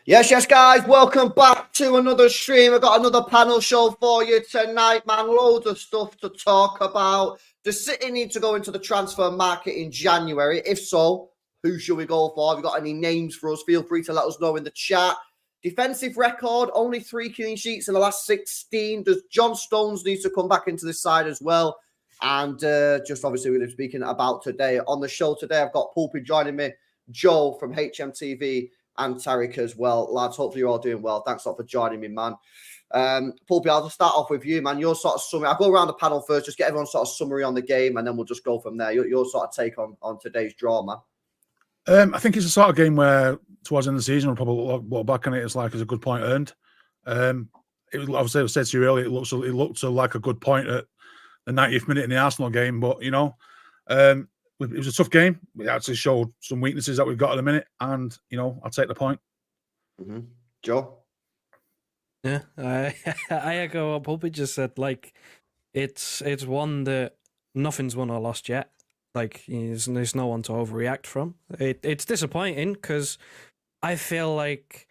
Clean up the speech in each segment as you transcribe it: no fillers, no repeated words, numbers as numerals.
Yes, guys. Welcome back to another stream. I've got another panel show for you tonight, man. Loads of stuff to talk about. Does City need to go into the transfer market in January? If so, who should we go for? Have you got any names for us? Feel free to let us know in the chat. Defensive record, only 3 clean sheets in the last 16. Does John Stones need to come back into this side as well? And just obviously, we're speaking about today. On the show today, I've got Pulpy joining me, Joe from HMTV, and Tarek as well. Lads, hopefully you're all doing well. Thanks a lot for joining me, man. Pulpy, I'll just start off with you, man. Your sort of summary. I'll go around the panel first, just get everyone's sort of summary on the game, and then we'll just go from there. Your sort of take on today's draw, man. I think it's a sort of game where towards the end of the season we'll probably look back on it as like as a good point earned. It was obviously I said to you earlier, it looked like a good point at the 90th minute in the Arsenal game, but it was a tough game. We actually showed some weaknesses that we've got at the minute, and I'll take the point. Mm-hmm. Joe? Yeah, I echo what Pulpy just said. Like, it's one that nothing's won or lost yet. Like, there's no one to overreact from. It's disappointing because I feel like,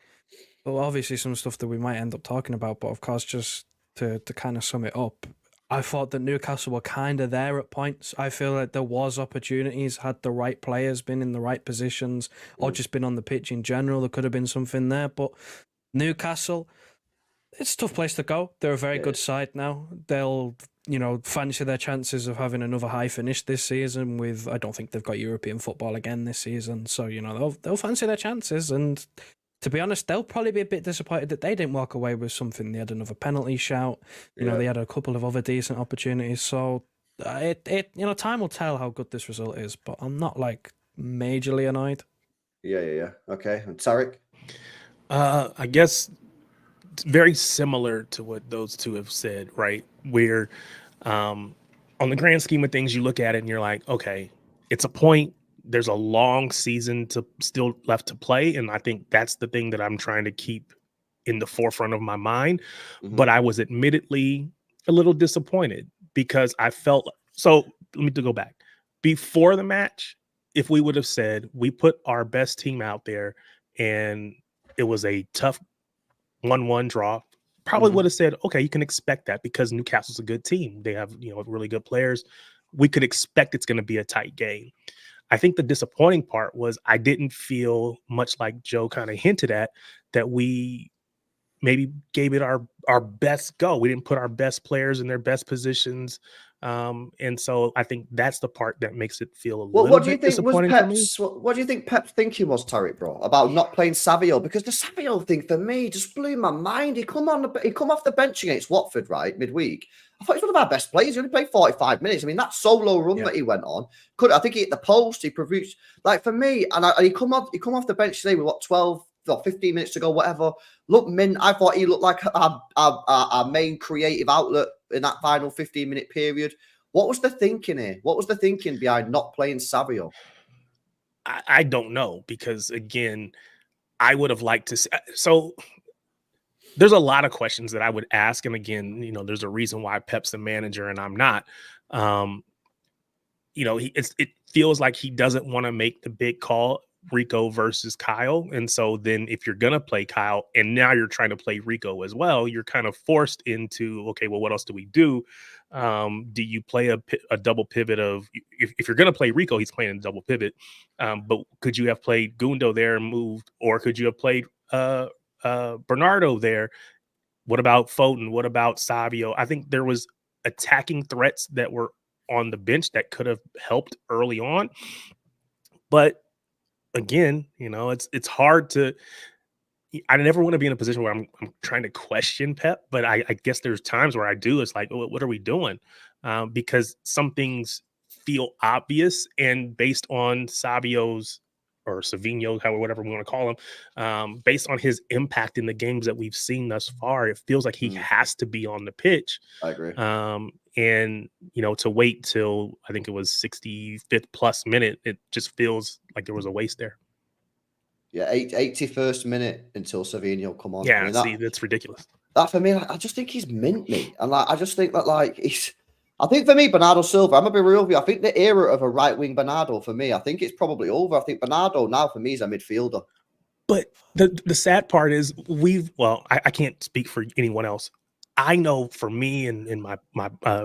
well, obviously some stuff that we might end up talking about, but of course, just to kind of sum it up, I thought that Newcastle were kind of there at points. I feel like there was opportunities, had the right players been in the right positions, or just been on the pitch in general, there could have been something there. But Newcastle, it's a tough place to go. They're a very good side now. They'll, fancy their chances of having another high finish this season with, I don't think they've got European football again this season. So, they'll fancy their chances. And to be honest, they'll probably be a bit disappointed that they didn't walk away with something. They had another penalty shout. They had a couple of other decent opportunities. So, time will tell how good this result is. But I'm not, majorly annoyed. Yeah. Okay. And Tarek? I guess very similar to what those two have said, right? Where on the grand scheme of things, you look at it and you're like, okay, it's a point. There's a long season to still left to play. And I think that's the thing that I'm trying to keep in the forefront of my mind. Mm-hmm. But I was admittedly a little disappointed because I felt, so let me go back. Before the match, if we would have said we put our best team out there and it was a tough 1-1 draw, probably would have said, okay, you can expect that because Newcastle's a good team. They have, really good players. We could expect it's going to be a tight game. I think the disappointing part was I didn't feel much like Joe kind of hinted at that we maybe gave it our best go. We didn't put our best players in their best positions. And so I think that's the part that makes it feel a little bit disappointing for me. What do you think Pep's thinking was, Tarek, bro, about not playing Savio? Because the Savio thing for me just blew my mind. He come off the bench against Watford, right, midweek. I thought he was one of our best players. He only played 45 minutes. I mean, that solo run that he went on, I think he hit the post. He produced, for me, and he come off the bench today with 12 or 15 minutes to go, whatever. Look, I thought he looked like our main creative outlet in that final 15-minute period. What was the thinking here? What was the thinking behind not playing Savio? I don't know, because again, I would have liked to see, so there's a lot of questions that I would ask. And again, there's a reason why Pep's the manager and I'm not. It feels like he doesn't want to make the big call, Rico versus Kyle. And so then if you're going to play Kyle and now you're trying to play Rico as well, you're kind of forced into, okay, well, what else do we do? Do you play a double pivot of, if you're going to play Rico, he's playing a double pivot. But could you have played Gundo there and moved, or could you have played Bernardo there? What about Foden? What about Savio? I think there was attacking threats that were on the bench that could have helped early on. But again, it's hard to, I never want to be in a position where I'm trying to question Pep, but I guess there's times where I do. It's like, what are we doing? Because some things feel obvious, and based on Savio's or Savinho, whatever we want to call him, based on his impact in the games that we've seen thus far, it feels like he has to be on the pitch. I agree. And, to wait till I think it was 65th plus minute, it just feels like there was a waste there. Yeah, 81st minute until Savinho come on. Yeah, that's ridiculous. That for me, I just think he's mint me. And I just think that I think for me, Bernardo Silva, I'm going to be real with you. I think the era of a right wing Bernardo for me, I think it's probably over. I think Bernardo now for me is a midfielder. But the sad part is I can't speak for anyone else. I know for me and my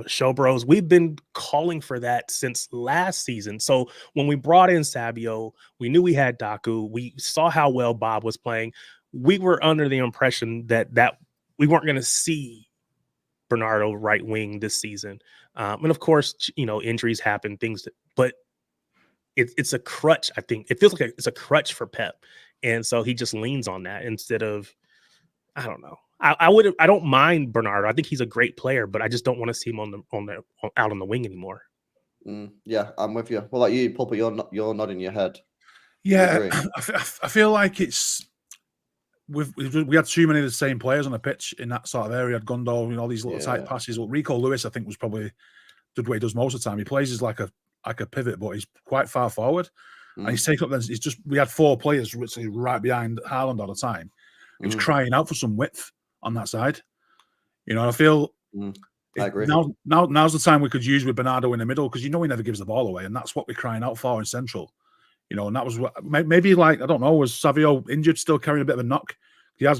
show bros, we've been calling for that since last season. So when we brought in Sabio, we knew we had Daku. We saw how well Bob was playing. We were under the impression that we weren't going to see Bernardo right wing this season. And of course, injuries happen, but it's a crutch. I think it feels like it's a crutch for Pep. And so he just leans on that instead of, I don't know. I don't mind Bernardo. I think he's a great player, but I just don't want to see him out on the wing anymore. Yeah, I'm with you. Well, like you, Pulper, you're nodding your head. Yeah, I feel like we had too many of the same players on the pitch in that sort of area. Had Gundo, all these little tight passes. Well, Rico Lewis, I think, was probably did what he does most of the time. He plays as like a pivot, but he's quite far forward. And he's taken up. We had 4 players literally right behind Haaland all the time. He was crying out for some width on that side. I feel I agree. Now's the time we could use with Bernardo in the middle, because he never gives the ball away, and that's what we're crying out for in central. And that was what maybe, like, I don't know, was Savio injured, still carrying a bit of a knock? He has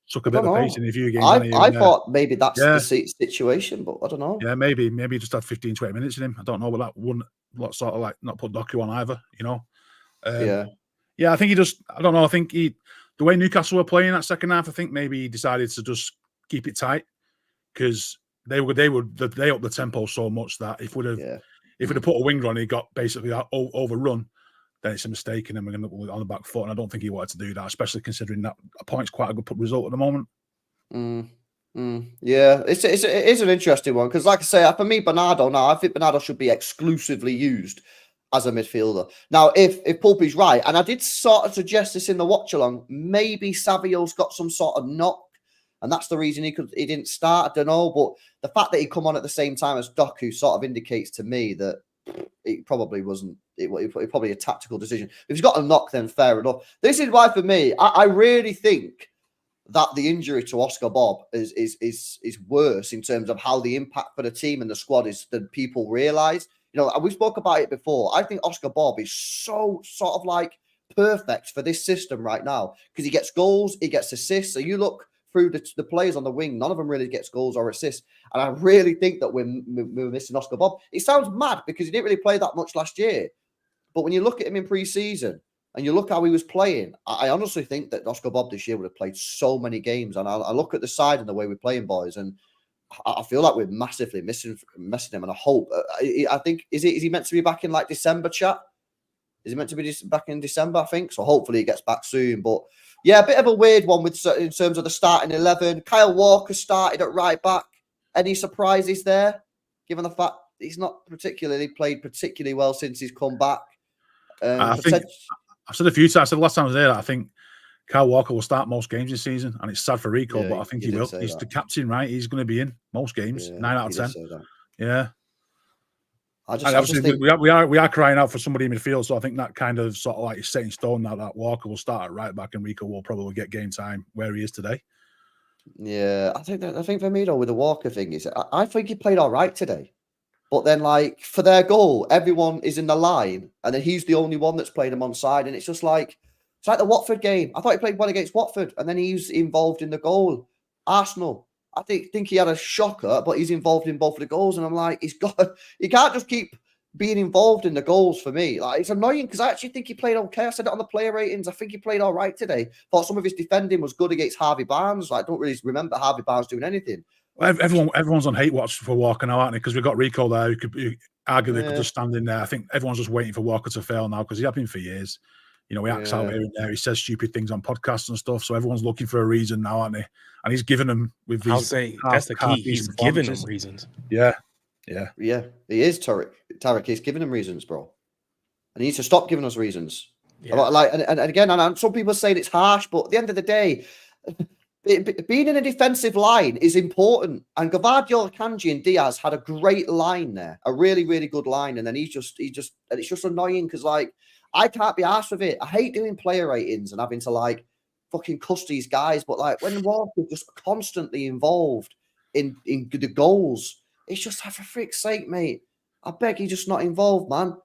took a bit of pace in a few games. I thought maybe that's the situation, but I don't know. Yeah, maybe he just had 15, 20 minutes in him. I don't know, but that wouldn't sort of like not put Doku on either, Yeah, I think I don't know. I think the way Newcastle were playing that second half, I think maybe he decided to just keep it tight, because they upped the tempo so much that if we'd have put a winger on, he got basically overrun, then it's a mistake, and then we're going to be on the back foot. And I don't think he wanted to do that, especially considering that a point's quite a good result at the moment. Yeah, it is an interesting one, because, like I say, for me, Bernardo, now I think Bernardo should be exclusively used as a midfielder. Now, if Pulpy's right, and I did sort of suggest this in the watch along, maybe Savio's got some sort of knock, and that's the reason he didn't start. I don't know, but the fact that he come on at the same time as Doku sort of indicates to me that it probably wasn't. It probably a tactical decision. If he's got a knock, then fair enough. This is why, for me, I really think that the injury to Oscar Bob is worse in terms of how the impact for the team and the squad is than people realise. We spoke about it before. I think Oscar Bob is so sort of like perfect for this system right now, because he gets goals, he gets assists. So you look through the players on the wing, none of them really gets goals or assists. And I really think that we're missing Oscar Bob. It sounds mad because he didn't really play that much last year. But when you look at him in pre-season and you look how he was playing, I honestly think that Oscar Bob this year would have played so many games. And I look at the side and the way we're playing, boys, and I feel like we're massively missing him. And I hope, I think, is he meant to be back in like December, chat? Is he meant to be back in December, I think? So hopefully he gets back soon. But yeah, a bit of a weird one in terms of the starting 11. Kyle Walker started at right back. Any surprises there, given the fact he's not played particularly well since he's come back? I think I've said a few times. I said the last time I was there, I think Kyle Walker will start most games this season, and it's sad for Rico, but I think he will. He's the captain, right? He's going to be in most games, 9 out of 10. Yeah. We are crying out for somebody in midfield, so I think that kind of sort of like is set in stone now that Walker will start at right back and Rico will probably get game time where he is today. Yeah, I think for me though, with the Walker thing is, I think he played all right today. But then, like, for their goal, everyone is in the line, and then he's the only one that's playing him on side. And it's just like, it's like the Watford game. I thought he played well against Watford, and then he's involved in the goal. Arsenal, I think he had a shocker, but he's involved in both of the goals. And I'm like, he can't just keep being involved in the goals for me. Like, it's annoying because I actually think he played okay. I said it on the player ratings. I think he played all right today. Thought some of his defending was good against Harvey Barnes. I don't really remember Harvey Barnes doing anything. Everyone's on hate watch for Walker now, aren't they? Because we've got Rico there who could arguably could just stand in there. I think everyone's just waiting for Walker to fail now because he has been for years. He acts out here and there. He says stupid things on podcasts and stuff. So everyone's looking for a reason now, aren't they? And he's given them with these. I'll say that's the key. He's given them reasons. Yeah. He is, Tarek. He's giving them reasons, bro. And he needs to stop giving us reasons. Yeah. And again, and some people say it's harsh, but at the end of the day, being in a defensive line is important. And Gvardiol, Kanji, and Diaz had a great line there, a really, really good line. And then and it's just annoying because, like, I can't be arsed with it. I hate doing player ratings and having to, like, fucking cuss these guys. But, like, when Walker's just constantly involved in the goals, it's just, for freak's sake, mate. I beg you, just not involved, man.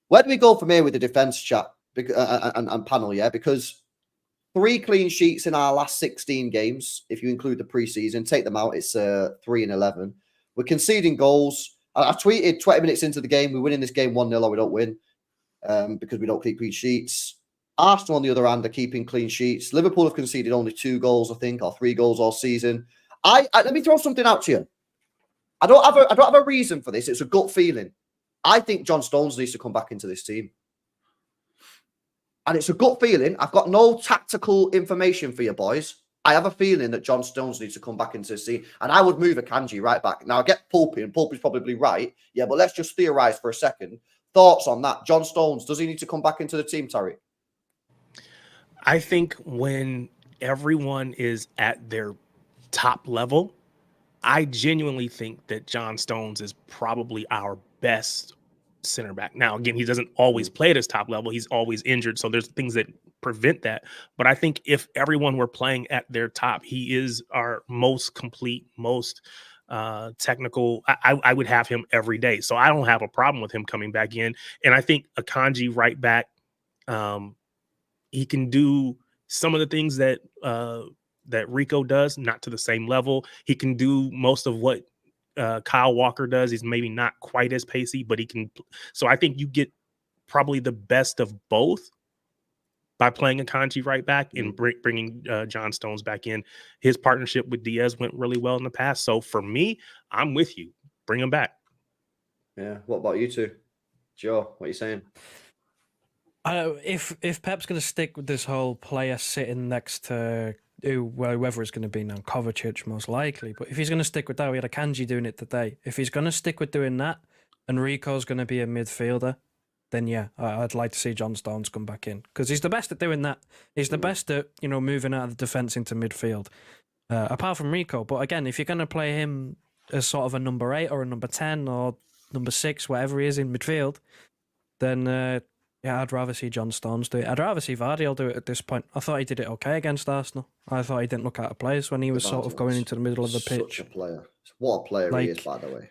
Where do we go from here with the defense, chat and panel? Yeah, because 3 clean sheets in our last 16 games. If you include the preseason, take them out, it's 3 and 11. We're conceding goals. I tweeted 20 minutes into the game, we're winning this game 1-0 or we don't win because we don't keep clean sheets. Arsenal, on the other hand, are keeping clean sheets. Liverpool have conceded only 2 goals, I think, or 3 goals all season. Let me throw something out to you. I don't have a reason for this. It's a gut feeling. I think John Stones needs to come back into this team. And it's a gut feeling. I've got no tactical information for you boys. I have a feeling that John Stones needs to come back into the scene. And I would move Akanji right back. Now, I get Pulpy, and Pulpy's probably right. Yeah, but let's just theorize for a second. Thoughts on that? John Stones, does he need to come back into the team, Tariq? I think when everyone is at their top level, I genuinely think that John Stones is probably our best center back. Now, again, he doesn't always play at his top level. He's always injured. So there's things that prevent that. But I think if everyone were playing at their top, he is our most complete, most technical. I would have him every day. So I don't have a problem with him coming back in. And I think Akanji right back, he can do some of the things that that Rico does, not to the same level. He can do most of what Kyle Walker does. He's maybe not quite as pacey, but he can. So I think you get probably the best of both by playing Akanji right back and bringing John Stones back in. His partnership with Diaz went really well in the past. So for me, I'm with you. Bring him back. Yeah. What about you two? Joe, what are you saying? If Pep's going to stick with this whole player sitting next to whoever it's going to be now, Kovacic most likely, but if he's going to stick with that, we had Akanji doing it today. If he's going to stick with doing that and Rico's going to be a midfielder, then yeah, I'd like to see John Stones come back in because he's the best at doing that. He's the best at, moving out of the defence into midfield, apart from Rico. But again, if you're going to play him as sort of a number 8 or a number 10 or number 6, whatever he is in midfield, then yeah, I'd rather see John Stones do it. I'd rather see Vardy do it at this point. I thought he did it okay against Arsenal. I thought he didn't look out of place when he was sort of going into the middle of the pitch. Such a player. What a player he is, by the way.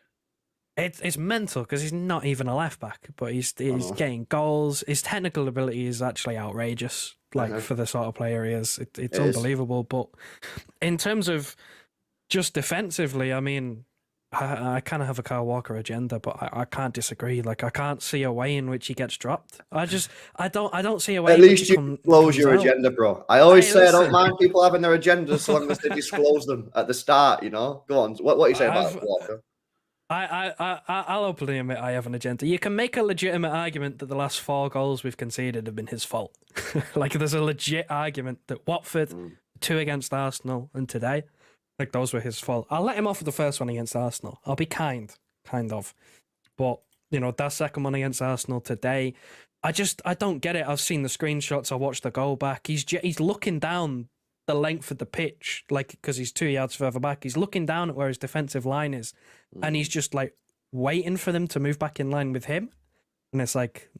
It's mental because he's not even a left back, but he's getting goals. His technical ability is actually outrageous. For the sort of player he is, it's unbelievable. But in terms of just defensively, I mean, I kind of have a Kyle Walker agenda, but I can't disagree. I can't see a way in which he gets dropped. I don't see a way. At least you disclose your agenda, bro. I always say I don't mind people having their agendas so long as they disclose them at the start. Go on. What are you saying about Walker? I'll openly admit I have an agenda. You can make a legitimate argument that the last 4 goals we've conceded have been his fault. There's a legit argument that Watford, 2 against Arsenal, and today, those were his fault. I'll let him off for the first one against Arsenal. I'll be kind of. But, that second one against Arsenal today, I don't get it. I've seen the screenshots. I watched the goal back. He's looking down the length of the pitch, because he's 2 yards further back. He's looking down at where his defensive line is, and he's just waiting for them to move back in line with him. And it's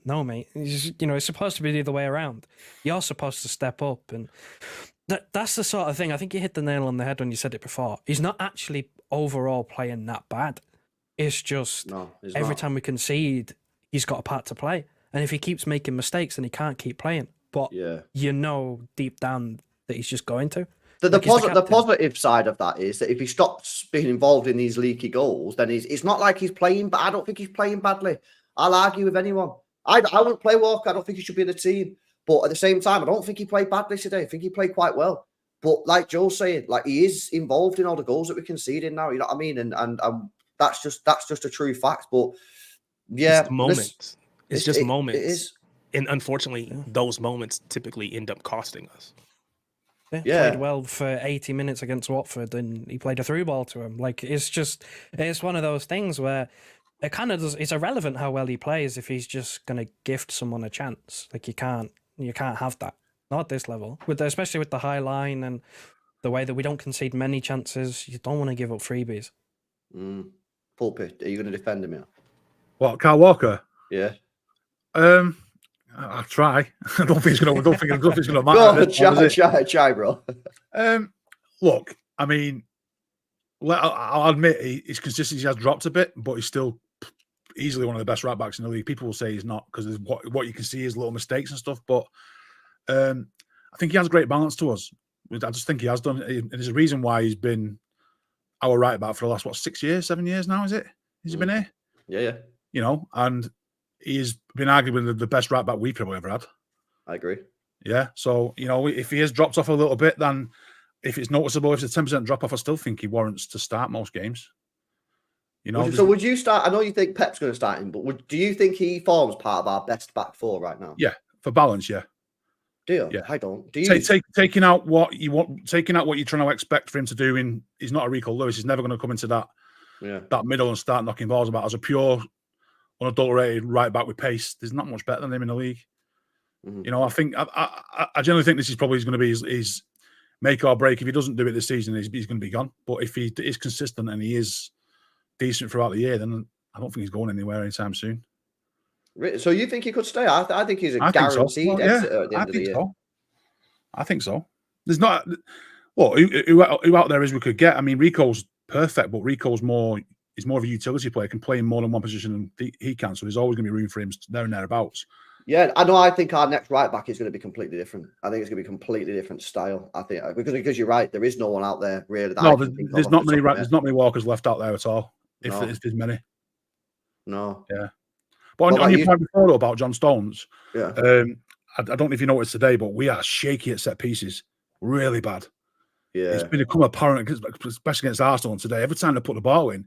no, mate. It's supposed to be the other way around. You're supposed to step up, and that's the sort of thing. I think you hit the nail on the head when you said it before. He's not actually overall playing that bad. It's just every time we concede, he's got a part to play, and if he keeps making mistakes, then he can't keep playing. But deep down that he's just going to. The positive side of that is that if he stops being involved in these leaky goals, then it's not like he's playing, but I don't think he's playing badly. I'll argue with anyone. I wouldn't play Walker. I don't think he should be in the team. But at the same time, I don't think he played badly today. I think he played quite well. But like Joe's saying, he is involved in all the goals that we're conceding now. You know what I mean? And that's just a true fact. But yeah, it's moments. It's just moments. It is. And unfortunately, those moments typically end up costing us. Played well for 80 minutes against Watford, and he played a through ball to him. It's one of those things where it kind of it's irrelevant how well he plays if he's just going to gift someone a chance. You can't have that. Not at this level, especially with the high line and the way that we don't concede many chances. You don't want to give up freebies. Pulpit, are you going to defend him here? What, Kyle Walker? Yeah. I'll try. I don't think it's going to matter. Try, bro. Look, I mean, I'll admit his consistency has dropped a bit, but he's still easily one of the best right backs in the league. People will say he's not because what you can see is little mistakes and stuff. But I think he has great balance to us. I just think he has done. And there's a reason why he's been our right back for the last 6 years, 7 years now. Is it? Has he been here? Yeah. You know, and he's been arguably the best right back we've probably ever had. I agree. Yeah. So, you know, if he has dropped off a little bit, then if it's noticeable, if it's a 10% drop off, I still think he warrants to start most games. You know. So would you start? I know you think Pep's going to start him, but do you think he forms part of our best back four right now? Yeah, for balance, yeah. Do you? Yeah. I don't. Do you? Taking out what you want, taking out what you're trying to expect for him to do. He's not a Rico Lewis. He's never going to come into that middle and start knocking balls about. As a pure, unadulterated right back with pace, there's not much better than him in the league. Mm-hmm. You know, I generally think this is probably going to be his make or break. If he doesn't do it this season, he's going to be gone. But if he is consistent and he is decent throughout the year, then I don't think he's going anywhere anytime soon. So you think he could stay? I think he's a guaranteed exit at the end of the year. I think so. There's not. Well, who out there is we could get? I mean, Rico's perfect, but Rico's he's more of a utility player, can play in more than one position than he can. So there's always going to be room for him there and thereabouts. Yeah, I know. I think our next right back is going to be completely different. I think it's going to be a completely different style. I think because you're right, there is no one out there really. There's not many. There's not many Walkers left out there at all. If there's many. No. Yeah. But on your point before about John Stones, yeah. I don't know if you noticed today, but we are shaky at set pieces, really bad. Yeah, it's become apparent, especially against Arsenal today. Every time they put the ball in,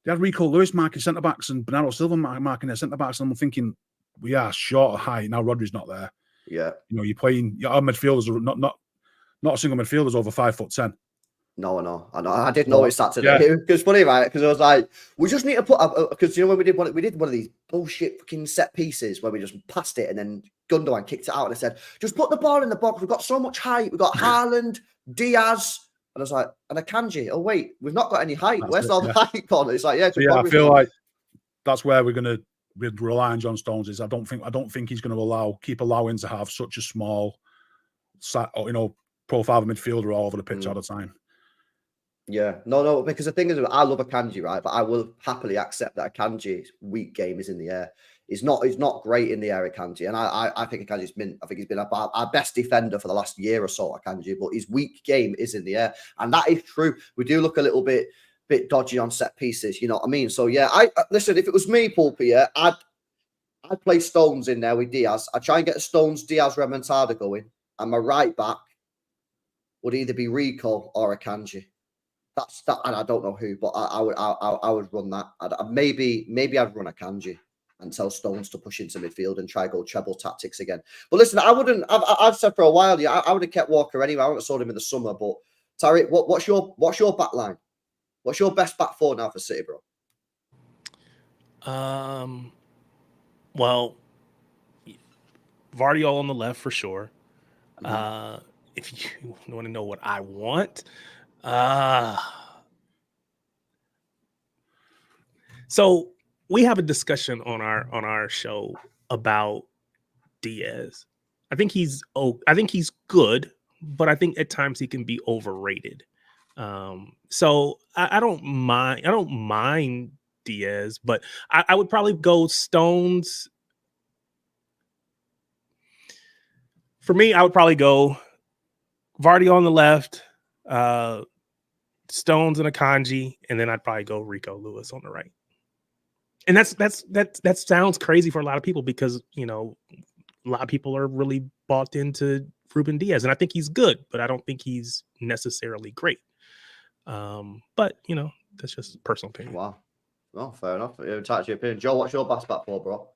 they had Rico Lewis marking centre backs and Bernardo Silva marking their centre backs, and I'm thinking we are short of height now. Rodri's not there. Yeah, you know, you're playing. Our midfielders are not a single midfielder's over 5'10". No, I did notice that today. Yeah. It was funny, right? Because I was like, we just need to put up because you know when we did one of these bullshit fucking set pieces where we just passed it and then Gundogan kicked it out and I said, just put the ball in the box. We've got so much height. We've got Haaland, Diaz, and I was like, and Akanji. Oh wait, we've not got any height. Where's all the height gone? It's like, I feel like that's where we're gonna rely on John Stones. Is I don't think he's going to keep allowing to have such a small, profile of midfielder all over the pitch all the time. Yeah, no, because the thing is, I love Akanji, right? But I will happily accept that Akanji's weak game is in the air. He's not great in the air, Akanji, and I think Akanji's been. I think he's been our best defender for the last year or so, Akanji. But his weak game is in the air, and that is true. We do look a little bit dodgy on set pieces. You know what I mean? So yeah, listen. If it was me, Pulpy, yeah, I'd play Stones in there with Diaz. I'd try and get Stones, Diaz, Remontada going, and my right back would either be Rico or Akanji. That's that, and I don't know who, but I would run that. Maybe I'd run Akanji and tell Stones to push into midfield and try go treble tactics again. But listen, I wouldn't. I've said for a while, yeah, I would have kept Walker anyway. I would have sold him in the summer. But Tariq, what's your back line? What's your best back four now for City, bro? Well, Vardy on the left for sure. If you want to know what I want. So we have a discussion on our show about Diaz. I think he's good, but I think at times he can be overrated. So I don't mind Diaz, but I would probably go Stones. For me, I would probably go Vardy on the left, Stones and Akanji, and then I'd probably go Rico Lewis on the right. And that sounds crazy for a lot of people because, you know, a lot of people are really bought into Ruben Diaz, and I think he's good, but I don't think he's necessarily great. But, you know, that's just a personal opinion. Wow. Well, fair enough. Touch your opinion. Joe, what's your best back for, bro?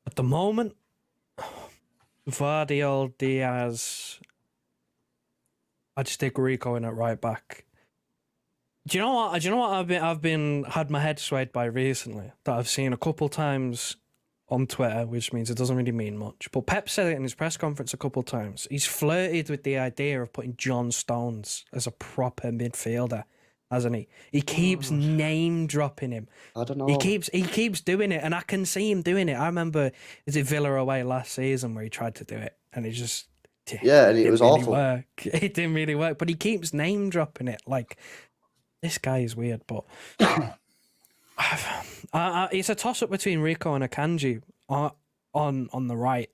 At the moment, Vardy or Diaz, I'd stick Rico in at right back. Do you know what I've had my head swayed by recently that I've seen a couple times on Twitter, which means it doesn't really mean much. But Pep said it in his press conference a couple times. He's flirted with the idea of putting John Stones as a proper midfielder, hasn't he? He keeps name dropping him. I don't know. He keeps doing it, and I can see him doing it. I remember, is it Villa away last season where he tried to do it, and it just and it was really awful. It didn't really work, but he keeps name dropping it. Like, this guy is weird, but it's a toss up between Rico and Akanji on the right.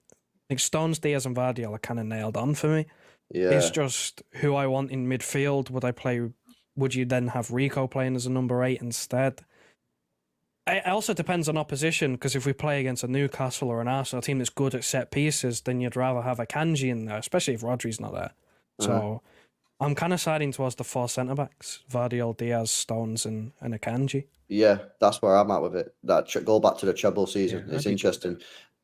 Like Stones, Diaz, and Vardiol are kind of nailed on for me. Yeah. It's just who I want in midfield. Would you then have Rico playing as a number 8 instead? It also depends on opposition, because if we play against a Newcastle or an Arsenal team that's good at set pieces, then you'd rather have a Kanji in there, especially if Rodri's not there. So I'm kind of siding towards the 4 centre-backs, Vardiol, Diaz, Stones, and a Kanji. Yeah, that's where I'm at with it. Go back to the treble season. Yeah, It's that'd be interesting.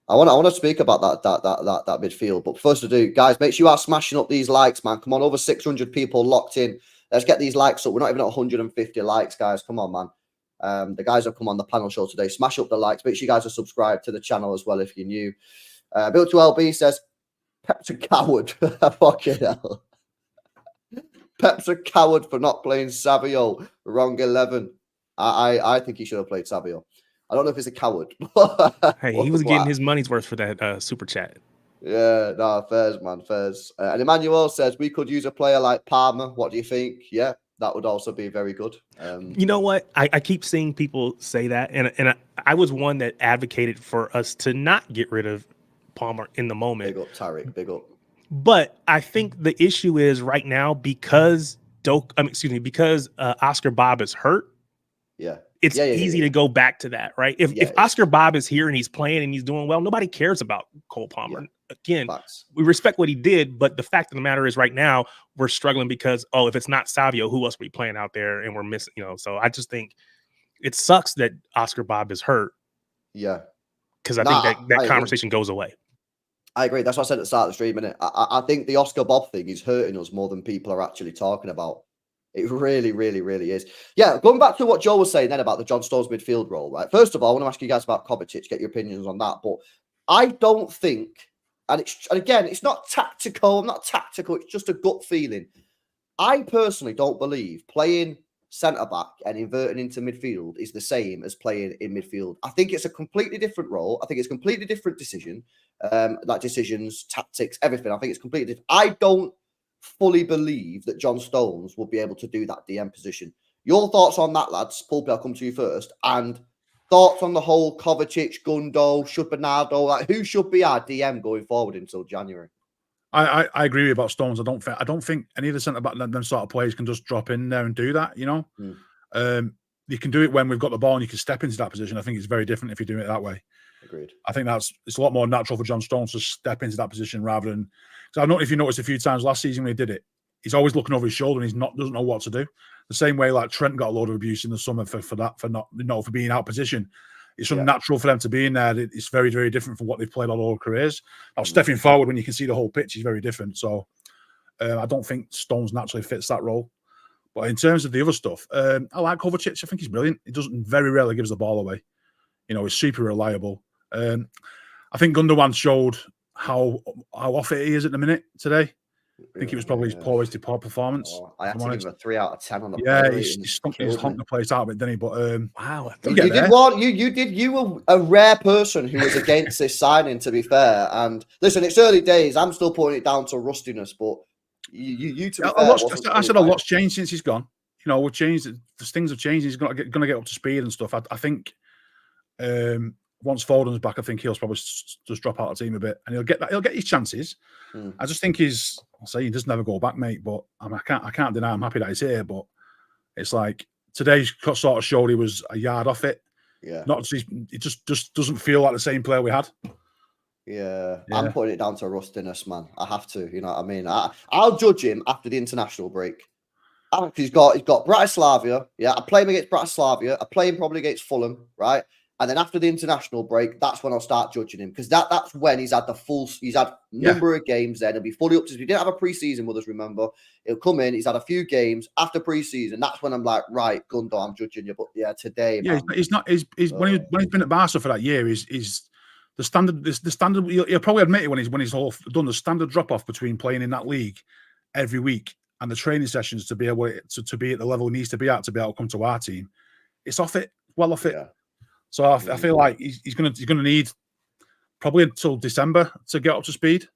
I want to speak about that midfield, but first to do, guys, make sure you are smashing up these likes, man. Come on, over 600 people locked in. Let's get these likes up. We're not even at 150 likes, guys. Come on, man. The guys have come on the panel show today. Smash up the likes. Make sure you guys are subscribed to the channel as well if you're new. Bill 2LB says, Pep's a coward. Fucking hell. Pep's a coward for not playing Savio. Wrong 11. I think he should have played Savio. I don't know if he's a coward. Hey, he was getting his money's worth for that super chat. Yeah, no, fairs, man, fairs. And Emmanuel says, we could use a player like Palmer. What do you think? Yeah, that would also be very good. You know what? I keep seeing people say that, and I was one that advocated for us to not get rid of Palmer in the moment. Big up, Tariq, big up. But I think the issue is right now because Oscar Bob is hurt. Yeah. It's easy to go back to that, right? If Oscar Bob is here and he's playing and he's doing well, nobody cares about Cole Palmer. Yeah. Again, Facts. we respect what he did, but the fact of the matter is right now we're struggling because, if it's not Savio, who else are we playing out there? And we're missing, so I just think it sucks that Oscar Bob is hurt. Yeah. Because I think that conversation goes away. I agree. That's what I said at the start of the stream, innit? I think the Oscar Bob thing is hurting us more than people are actually talking about. It really, really, really is. Yeah, going back to what Joe was saying then about the John Stones midfield role, right? First of all, I want to ask you guys about Kovacic, get your opinions on that. But I don't think, and again, it's not tactical. I'm not tactical. It's just a gut feeling. I personally don't believe playing centre-back and inverting into midfield is the same as playing in midfield. I think it's a completely different role. I think it's a completely different decision. Like decisions, tactics, everything. I think it's completely different. I don't fully believe that John Stones will be able to do that DM position. Your thoughts on that, lads? Paul, I'll come to you first. And thoughts on the whole Kovacic, Gundo, should Bernardo, like who should be our DM going forward until January? I agree with you about Stones. I don't think any of the centre back them sort of players can just drop in there and do that. You can do it when we've got the ball and you can step into that position. I think it's very different if you're doing it that way. Agreed. I think it's a lot more natural for John Stones to step into that position rather than. So I don't know if you noticed a few times last season when he did it. He's always looking over his shoulder and doesn't know what to do. The same way like Trent got a load of abuse in the summer for being out of position. It's unnatural for them to be in there. It's very, very different from what they've played all their careers. Now, stepping forward when you can see the whole pitch is very different. So I don't think Stones naturally fits that role. But in terms of the other stuff, I like Kovacic. I think he's brilliant. He very rarely gives the ball away. He's super reliable. I think Gundogan showed how off it he is at the minute today. I think it was probably his poorest performance. I had to give him a 3 out of 10 on the he's honked the place out of it, didn't he? But wow, you were a rare person who was against this signing, to be fair. And listen, it's early days. I'm still putting it down to rustiness, but you to be fair, I said a lot's changed since he's gone. We've changed. Things have changed. He's going to get up to speed and stuff. I think once Foden's back, I think he'll probably just drop out of the team a bit, and he'll get his chances. I just think he doesn't never go back, mate. But I can't deny I'm happy that he's here. But it's like today's sort of showed he was a yard off it. Yeah, it just doesn't feel like the same player we had. Yeah, I'm putting it down to rustiness, man. I have to, you know what I mean? I'll judge him after the international break. He's got Bratislava. Yeah, I play him against Bratislava. I play him probably against Fulham, right? And then after the international break, that's when I'll start judging him, because that's when he's had number of games. Then he'll be fully up to. He didn't have a preseason with us, remember? He'll come in. He's had a few games after preseason. That's when I'm like, right, Gundo, I'm judging you. But yeah, today, yeah, man, he's not. When he's been at Barca for that year, is the standard. The standard. He'll probably admit it when he's all done. The standard drop off between playing in that league every week and the training sessions to be able to be at the level he needs to be at to be able to come to our team. It's off it. Well off it. Yeah. So I feel like he's going to need probably until December to get up to speed.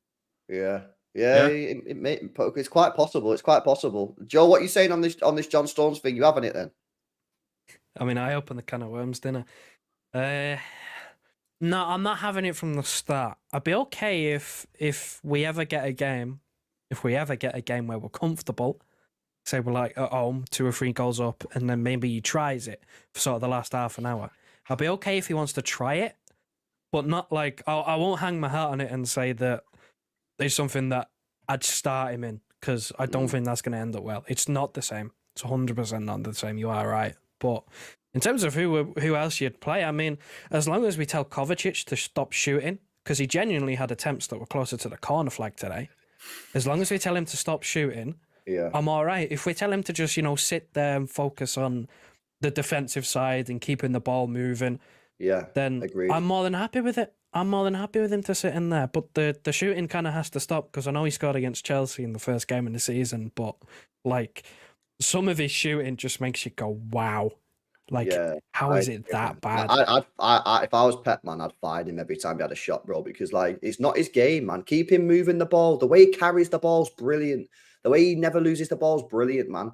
Yeah. It's quite possible. It's quite possible. Joe, what are you saying on this John Stones thing? You having it then? I mean, I opened the can of worms, didn't I? No, I'm not having it from the start. I'd be okay if we ever get a game, where we're comfortable, say we're like at home, 2 or 3 goals up, and then maybe he tries it for sort of the last half an hour. I'll be okay if he wants to try it, but not like I won't hang my hat on it and say that it's something that I'd start him in, because I don't think that's going to end up well. It's not the same. It's 100% not the same. You are right, but in terms of who else you'd play, I mean, as long as we tell Kovacic to stop shooting, because he genuinely had attempts that were closer to the corner flag today. As long as we tell him to stop shooting, I'm all right. If we tell him to just, sit there and focus on the defensive side and keeping the ball moving, then agreed. I'm more than happy with it. I'm more than happy with him to sit in there. But the shooting kind of has to stop, because I know he scored against Chelsea in the first game of the season, but like some of his shooting just makes you go, wow. Like, how is it that bad? I if I was Pep, man, I'd fire him every time he had a shot, bro, because like it's not his game, man. Keep him moving the ball. The way he carries the ball's brilliant. The way he never loses the ball's brilliant, man.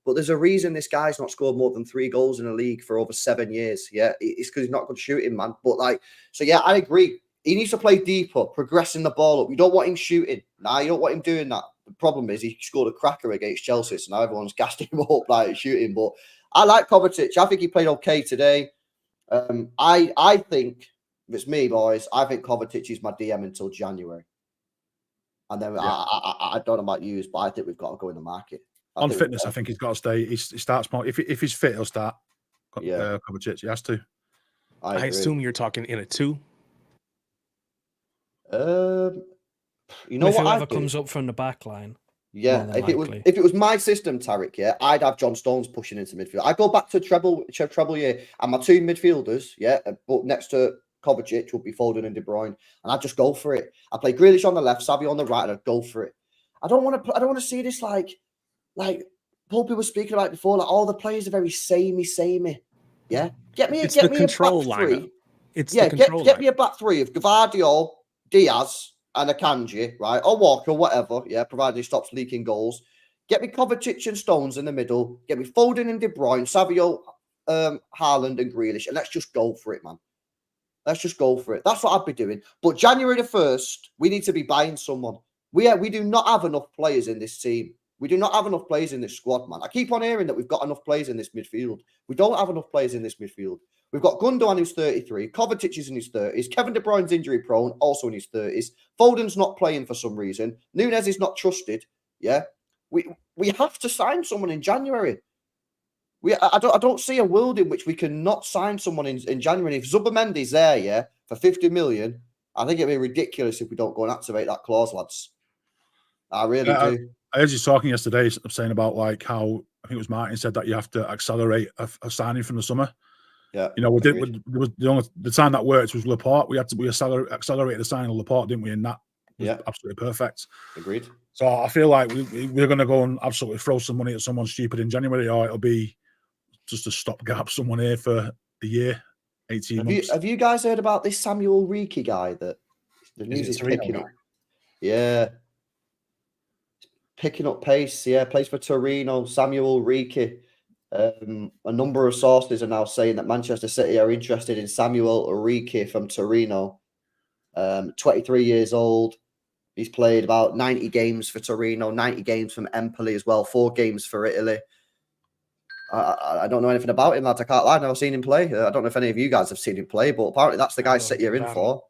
But there's a reason this guy's not scored more than 3 goals in a league for over 7 years. Yeah, it's because he's not good shooting, man. But I agree. He needs to play deeper, progressing the ball up. You don't want him shooting. Nah, you don't want him doing that. The problem is he scored a cracker against Chelsea, so now everyone's gassed him up like shooting. But I like Kovacic. I think he played okay today. I think, if it's me, boys, I think Kovacic is my DM until January. And then I don't know about you, but I think we've got to go in the market. On fitness, I think he's got to stay. He starts more. If he's fit, he'll start. Kovacic, he has to. I assume you're talking in a 2. You know if what? Whoever comes up from the back line. Yeah, if it was my system, Tarek, I'd have John Stones pushing into midfield. I go back to treble year, and my 2 midfielders, but next to Kovacic would be Foden and De Bruyne, and I'd just go for it. I play Grealish on the left, Savio on the right, and I'd go for it. I don't want to see this like Paul was speaking about before. Like all the players are very samey. Yeah, get me a control lineup. Get me a back 3 of Gvardiol, Diaz, and Akanji, right? Or Walker, whatever, provided he stops leaking goals. Get me Kovacic and Stones in the middle. Get me Foden and De Bruyne, Savio, Haaland and Grealish. And let's just go for it, man. Let's just go for it. That's what I'd be doing. But January the 1st, we need to be buying someone. We do not have enough players in this team. We do not have enough players in this squad, man. I keep on hearing that we've got enough players in this midfield. We don't have enough players in this midfield. We've got Gundogan, who's 33. Kovacic is in his 30s. Kevin De Bruyne's injury prone, also in his 30s. Foden's not playing for some reason. Nunez is not trusted. Yeah, we have to sign someone in January. I don't see a world in which we cannot sign someone in January. If Zubimendi's there, for 50 million, I think it'd be ridiculous if we don't go and activate that clause, lads. I really do. I heard you talking yesterday, saying about like how I think it was Martin said that you have to accelerate a signing from the summer. Yeah, the time that worked was Laporte. We accelerated the signing of Laporte, didn't we? And that was absolutely perfect. Agreed. So I feel like we're going to go and absolutely throw some money at someone stupid in January, or it'll be just a stopgap someone here for the year, 18 months. Have you guys heard about this Samuel Riki guy that the news is picking up? Yeah. Picking up pace, plays for Torino, Samuel Riki. A number of sources are now saying that Manchester City are interested in Samuel Riki from Torino. 23 years old. He's played about 90 games for Torino, 90 games from Empoli as well, 4 games for Italy. I don't know anything about him, lads. I can't lie. I've never seen him play. I don't know if any of you guys have seen him play, but apparently that's the guy City are in for.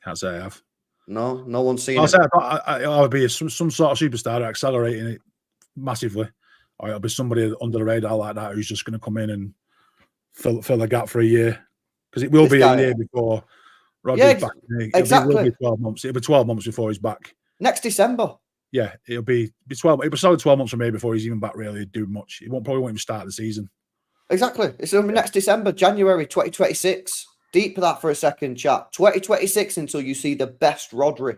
Can't say I have. No one's seen I'll it. say I'll be some sort of superstar accelerating it massively, or it'll be somebody under the radar like that who's just going to come in and fill the gap for a year, because it will be a year before Rodri's back. Exactly. It will be 12 months. It'll be 12 months before he's back. Next December. Yeah, it'll be 12. It'll be solid 12 months from me before he's even back. Really, do much. He probably won't even start the season. Exactly. It's next December, January 2026. Deep that for a second, chat. 2026 until you see the best Rodri,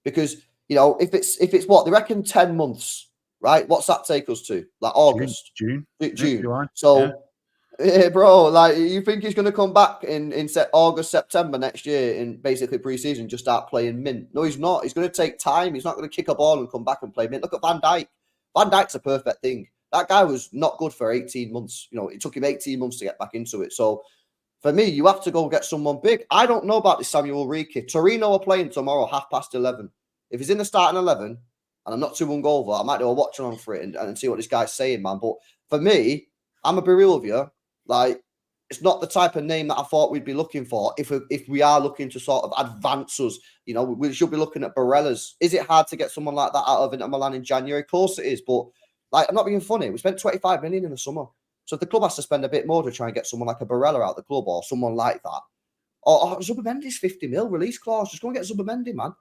because if it's what they reckon 10 months, right? What's that take us to? Like August, June. July. So, bro, like you think he's going to come back in August, September next year in basically pre-season, just start playing mint? No, he's not. He's going to take time. He's not going to kick a ball and come back and play mint. Look at Van Dijk. Van Dijk's a perfect thing. That guy was not good for 18 months. It took him 18 months to get back into it. So For me, you have to go get someone big. I don't know about this Samuel Riki. Torino are playing tomorrow, 11:30. If he's in the starting 11, and I'm not too hungover, I might do a watch along for it and see what this guy's saying, man. But for me, I'm going to be real with you. Like, it's not the type of name that I thought we'd be looking for if we are looking to sort of advance us. You know, we should be looking at Barella's. Is it hard to get someone like that out of Inter Milan in January? Of course it is. But, like, I'm not being funny. We spent 25 million in the summer. So if the club has to spend a bit more to try and get someone like a Barella out the club or someone like that, or Zubimendi's 50 mil release clause, just go and get Zubimendi, man.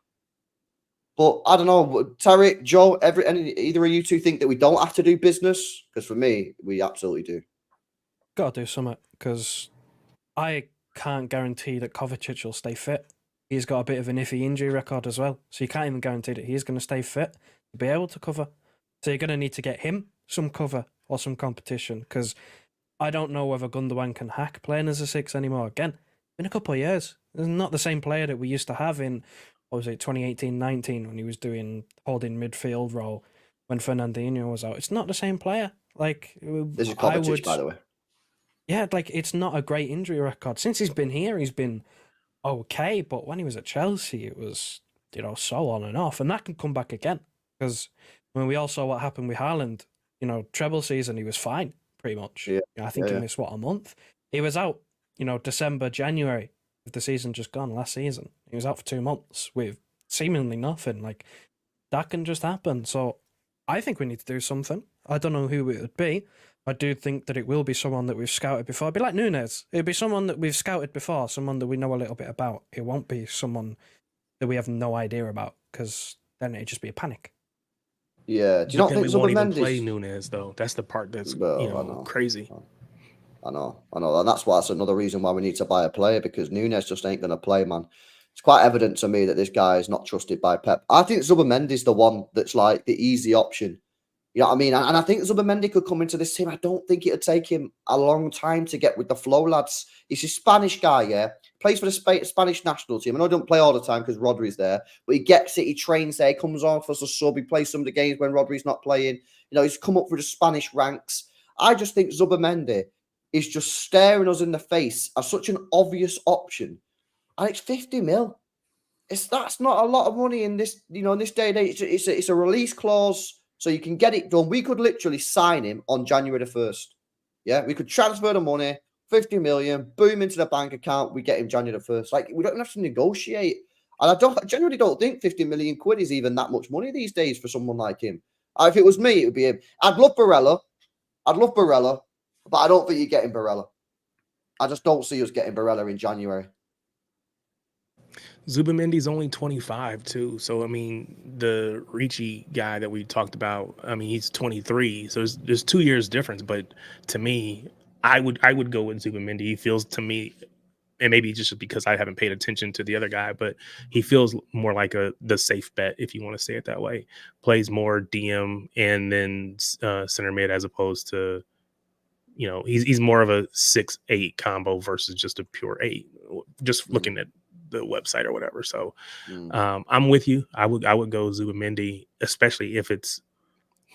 But I don't know, Tarek, Joe, either of you two think that we don't have to do business? Because for me, we absolutely do. Got to do something, because I can't guarantee that Kovacic will stay fit. He's got a bit of an iffy injury record as well, so you can't even guarantee that he's going to stay fit to be able to cover. So you're going to need to get him some cover or some competition, because I don't know whether Gundogan can hack playing as a 6 anymore. Again, in a couple of years, he's not the same player that we used to have in, what was it, 2018-19, when he was doing holding midfield role when Fernandinho was out. It's not the same player. Like, This is Kovacic, by the way. Yeah, like, it's not a great injury record. Since he's been here, he's been okay, but when he was at Chelsea, it was, so on and off, and that can come back again, because when we all saw what happened with Haaland, treble season, he was fine, pretty much. Yeah. I think he missed, a month? He was out, December, January of the season just gone last season. He was out for 2 months with seemingly nothing. Like, that can just happen. So I think we need to do something. I don't know who it would be. I do think that it will be someone that we've scouted before. It'd be like Nunes. It'd be someone that we've scouted before, someone that we know a little bit about. It won't be someone that we have no idea about, because then it'd just be a panic. Yeah, do you not think we won't even Zubimendi's play Nunes though? That's the part that's crazy. I know, and that's another reason why we need to buy a player, because Nunes just ain't going to play, man. It's quite evident to me that this guy is not trusted by Pep. I think Zubimendi's the one that's like the easy option. You know what I mean? And I think Zubimendi could come into this team. I don't think it'd take him a long time to get with the flow, lads. He's a Spanish guy, yeah? Plays for the Spanish national team. I know he don't play all the time because Rodri's there, but he gets it. He trains there. He comes on for a sub. He plays some of the games when Rodri's not playing. He's come up through the Spanish ranks. I just think Zubimendi is just staring us in the face as such an obvious option. And it's 50 mil. That's not a lot of money in this, in this day and age. It's a release clause, so you can get it done. We could literally sign him on January the 1st. Yeah, we could transfer the money, 50 million, boom into the bank account. We get him January the 1st. Like, we don't have to negotiate. And I generally don't think 50 million quid is even that much money these days for someone like him. If it was me, it would be him. I'd love Barella, but I don't think you're getting Barella. I just don't see us getting Barella in January. Zubimendi's only 25 too. So, I mean, the Ricci guy that we talked about, I mean, he's 23. So there's 2 years difference. But to me, I would go with Zubimendi. He feels to me, and maybe just because I haven't paid attention to the other guy, but he feels more like the safe bet, if you want to say it that way. Plays more DM and then center mid, as opposed to, he's more of a 6-8 combo versus just a pure 8. Just looking at the website or whatever. So I'm with you. I would go Zubimendi, especially if it's,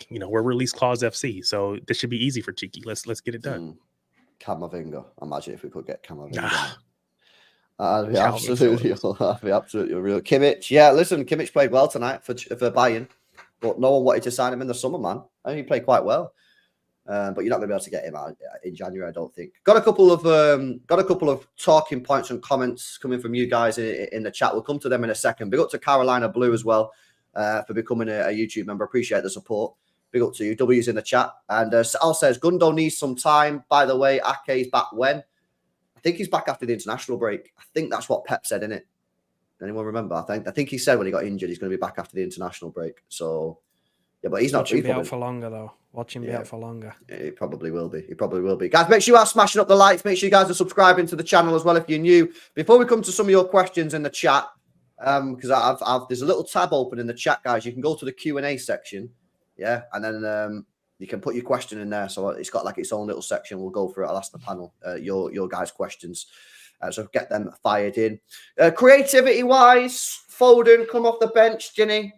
we're release clause FC. So this should be easy for Cheeky. Let's get it done. Camavinga. Imagine if we could get Camavinga. I'd be absolutely real. Kimmich. Yeah, listen, Kimmich played well tonight for Bayern, but no one wanted to sign him in the summer, man. I think he played quite well. But you're not going to be able to get him out in January, I don't think. Got a couple of talking points and comments coming from you guys in the chat. We'll come to them in a second. Big up to Carolina Blue as well for becoming a YouTube member. Appreciate the support. Big up to you. W's in the chat. And Al says Gundo needs some time. By the way, Ake's back when? I think he's back after the international break. I think that's what Pep said, innit? Anyone remember? I think he said when he got injured he's going to be back after the international break. So yeah, but he's not. Watch him be out for longer, though. Watch him be out for longer. He probably will be. Guys, make sure you are smashing up the likes. Make sure you guys are subscribing to the channel as well if you're new. Before we come to some of your questions in the chat, because there's a little tab open in the chat, guys. You can go to the Q&A section, yeah, and then you can put your question in there. So it's got like its own little section. We'll go through it. I'll ask the panel your guys' questions. So get them fired in. Creativity-wise, Foden come off the bench, Ginny.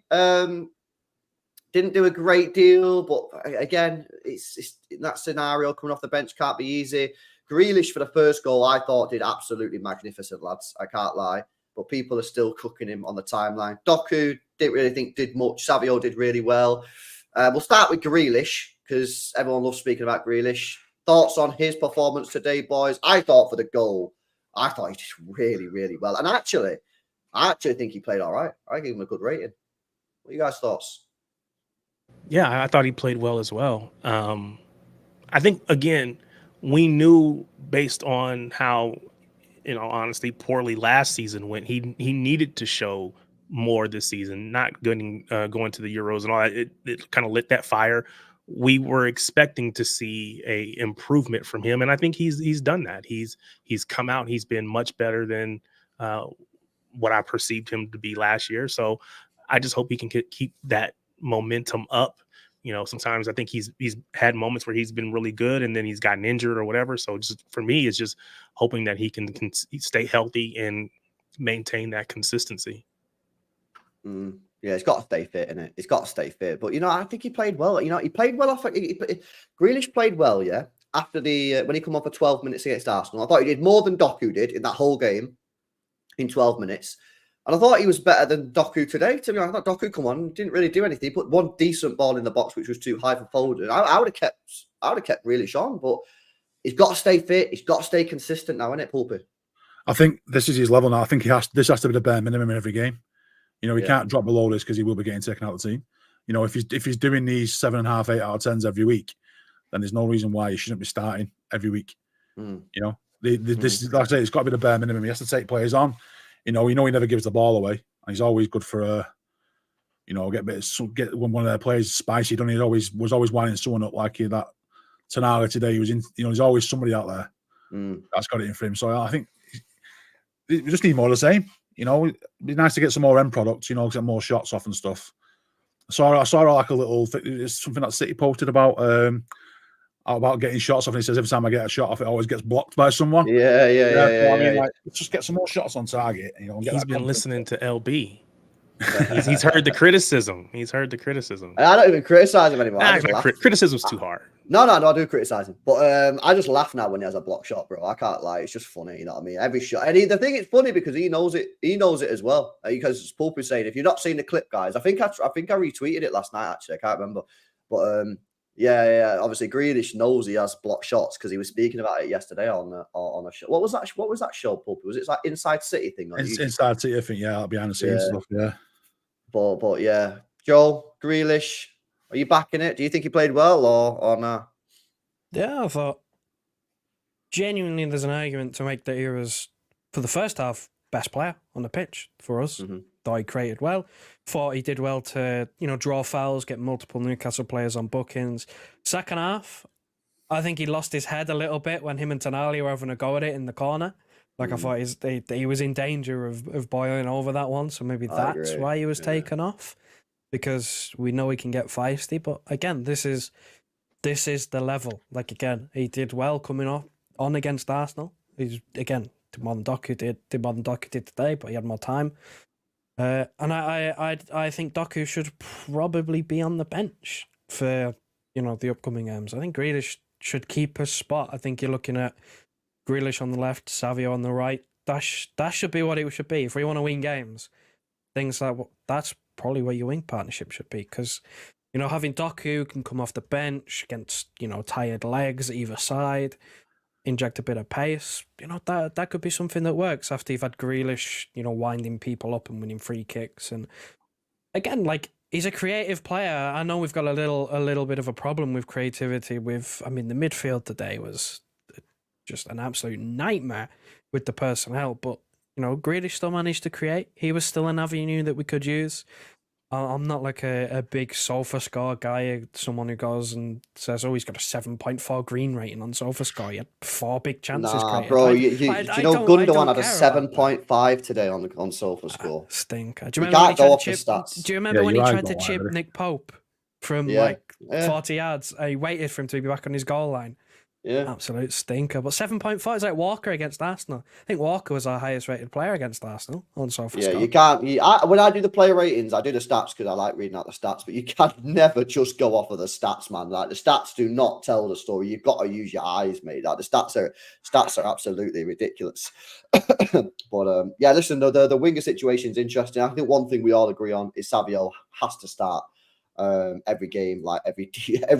Didn't do a great deal, but again, it's in that scenario, coming off the bench can't be easy. Grealish for the first goal, I thought did absolutely magnificent, lads. I can't lie. But people are still cooking him on the timeline. Doku didn't really think did much. Savio did really well. We'll start with Grealish because everyone loves speaking about Grealish. Thoughts on his performance today, boys? I thought for the goal, I thought he did really, really well. And actually, I actually think he played all right. I gave him a good rating. What are you guys' thoughts? Yeah, I thought he played well as well. I think, again, we knew based on how, honestly, poorly last season went, he needed to show more this season, not going to the Euros and all that. It kind of lit that fire. We were expecting to see a improvement from him, and I think he's done that. He's come out. He's been much better than what I perceived him to be last year. So I just hope he can keep that momentum up. Sometimes I think he's had moments where he's been really good and then he's gotten injured or whatever. So just for me, it's just hoping that he can stay healthy and maintain that consistency. Yeah, he's got to stay fit, innit? He's got to stay fit. But, I think he played well. He played well off. Grealish played well, yeah, after when he come on for 12 minutes against Arsenal. I thought he did more than Doku did in that whole game in 12 minutes. And I thought he was better than Doku today. To me, I thought Doku, come on, didn't really do anything. He put one decent ball in the box, which was too high for Foden. I would have kept Grealish on, but he's got to stay fit. He's got to stay consistent now, innit, Pulpy? I think this is his level now. I think this has to be the bare minimum in every game. He can't drop below this because he will be getting taken out of the team. If he's doing these 7.5, 8 out of 10s every week, then there's no reason why he shouldn't be starting every week. This is, like I say, it's got to be the bare minimum. He has to take players on. He never gives the ball away, and he's always good for get one of their players spicy. He was always winding someone up like that. Tonali today, he was in. There's always somebody out there that's got it in for him. So I think we just need more of the same. It'd be nice to get some more end products. Get more shots off and stuff. I saw like a little it's something that City posted about getting shots off, and he says every time I get a shot off, it always gets blocked by someone. Yeah. Like, let's just get some more shots on target. He's been listening to LB. he's heard the criticism. I don't even criticize him anymore. Criticism's too hard. No, I do criticize him, but I just laugh now when he has a block shot, bro. I can't lie; it's just funny. You know what I mean? Every shot, and the thing it's funny because he knows it. He knows it as well. Because Pope is saying, if you've not seen the clip, guys, I think I retweeted it last night. Actually, I can't remember, but yeah. Obviously, Grealish knows he has block shots because he was speaking about it yesterday on a show. What was that show, Pope? Was it like Inside City thing? Inside City, I think. Yeah, behind the scenes stuff. Yeah, but yeah, Joe Grealish. Are you backing it? Do you think he played well or not? Yeah, I thought genuinely there's an argument to make that he was, for the first half, best player on the pitch for us. Thought he created well. Thought he did well to, draw fouls, get multiple Newcastle players on bookings. Second half, I think he lost his head a little bit when him and Tonali were having a go at it in the corner. Like I thought he was in danger of boiling over that one, so maybe that's why he was taken off. Because we know he can get feisty, but again, this is the level. Like again, he did well coming on against Arsenal. He's again did more than Doku did today, but he had more time. And I think Doku should probably be on the bench for the upcoming games. I think Grealish should keep his spot. I think you're looking at Grealish on the left, Savio on the right. That should be what it should be if we want to win games. Things like that's probably where your wing partnership should be, because having Doku can come off the bench against tired legs either side, inject a bit of pace. That could be something that works after you've had Grealish winding people up and winning free kicks. And again, like, he's a creative player. I know we've got a little bit of a problem with creativity. The midfield today was just an absolute nightmare with the personnel, but Grealish still managed to create. He was still an avenue that we could use. I'm not like a big SofaScore guy, someone who goes and says, he's got a 7.4 green rating on SofaScore. He had 4 big chances created. Bro, Gundogan had a 7.5 today on SofaScore. Stinker. Do you remember when he tried to chip Nick Pope from 40 yards? He waited for him to be back on his goal line. Yeah. Absolute stinker. But 7.4 is like Walker against Arsenal. I think Walker was our highest rated player against Arsenal on SofaScore. Yeah, you can't. When I do the player ratings, I do the stats because I like reading out the stats. But you can never just go off of the stats, man. Like the stats do not tell the story. You've got to use your eyes, mate. Like the stats are absolutely ridiculous. But yeah, listen, the winger situation is interesting. I think one thing we all agree on is Savio has to start every game, like every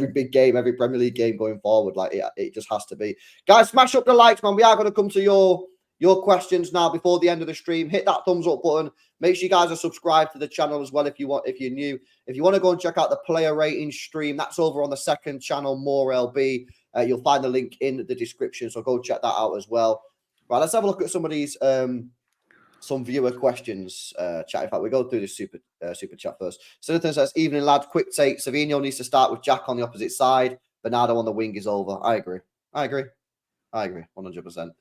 big game, every Premier League game going forward. Like it just has to be. Guys, smash up the likes, man. We are going to come to your questions now before the end of the stream. Hit that thumbs up button. Make sure you guys are subscribed to the channel as well if you're new. If you want to go and check out the player rating stream, that's over on the second channel, More LB. You'll find the link in the description, so go check that out as well. Right, let's have a look at some of these some viewer questions. Chat. In fact, we go through the super chat first. Jonathan says, "Evening lads, quick take. Savinho needs to start with Jack on the opposite side. Bernardo on the wing is over." I agree. 100%. And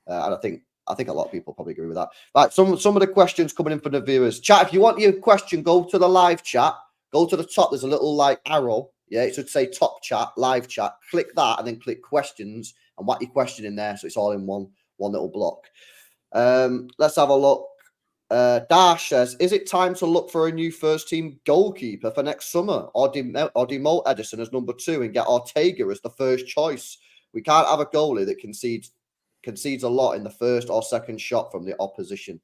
I think a lot of people probably agree with that. Right, some of the questions coming in from the viewers. Chat, if you want your question, go to the live chat. Go to the top. There's a little like arrow. Yeah, it should say top chat, live chat. Click that and then click questions and whack your question in there so it's all in one little block. Let's have a look. Dash says, "Is it time to look for a new first team goalkeeper for next summer or demote Edison as number 2 and get Ortega as the first choice? We can't have a goalie that concedes a lot in the first or second shot from the opposition."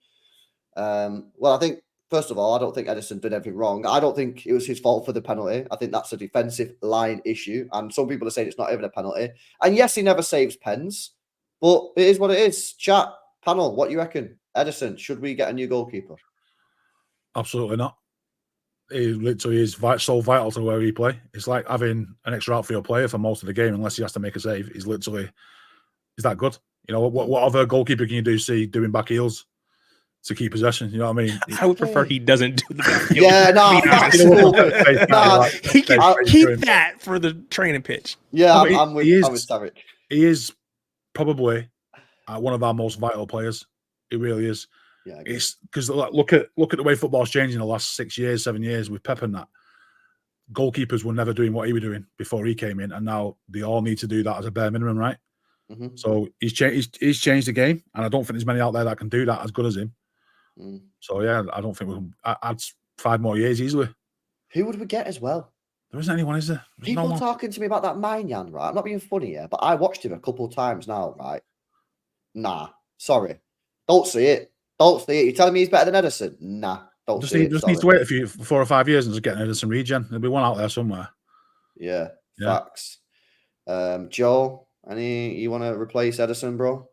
Well, I think, first of all, I don't think Edison did anything wrong. I don't think it was his fault for the penalty. I think that's a defensive line issue. And some people are saying it's not even a penalty. And yes, he never saves pens, but it is what it is. Chat, panel, what do you reckon? Edison, should we get a new goalkeeper? Absolutely not. He literally is so vital to where we play. It's like having an extra outfield player for most of the game, unless he has to make a save. He's that good. You know, what other goalkeeper can you doing back heels to keep possession? You know what I mean? I would prefer he doesn't do the back. Yeah, no, keep that for the training pitch. Yeah, I'm with Tarek. He is probably one of our most vital players. He really is. Yeah, it's because look at the way football's changed in the last 6 years, 7 years with Pep and that. Goalkeepers were never doing what he was doing before he came in, and now they all need to do that as a bare minimum, right? Mm-hmm. So he's changed the game, and I don't think there's many out there that can do that as good as him. So yeah, I don't think we can add 5 more years easily. Who would we get as well? There isn't anyone, is there? There's People no talking to me about that Maignan, right? I'm not being funny here, but I watched him a couple of times now, right? Nah, sorry. Don't see it. You're telling me he's better than Edison? Nah, just needs to wait a few 4 or 5 years and just get an Edison regen. There'll be one out there somewhere. Yeah. Facts. Joe, you want to replace Edison, bro?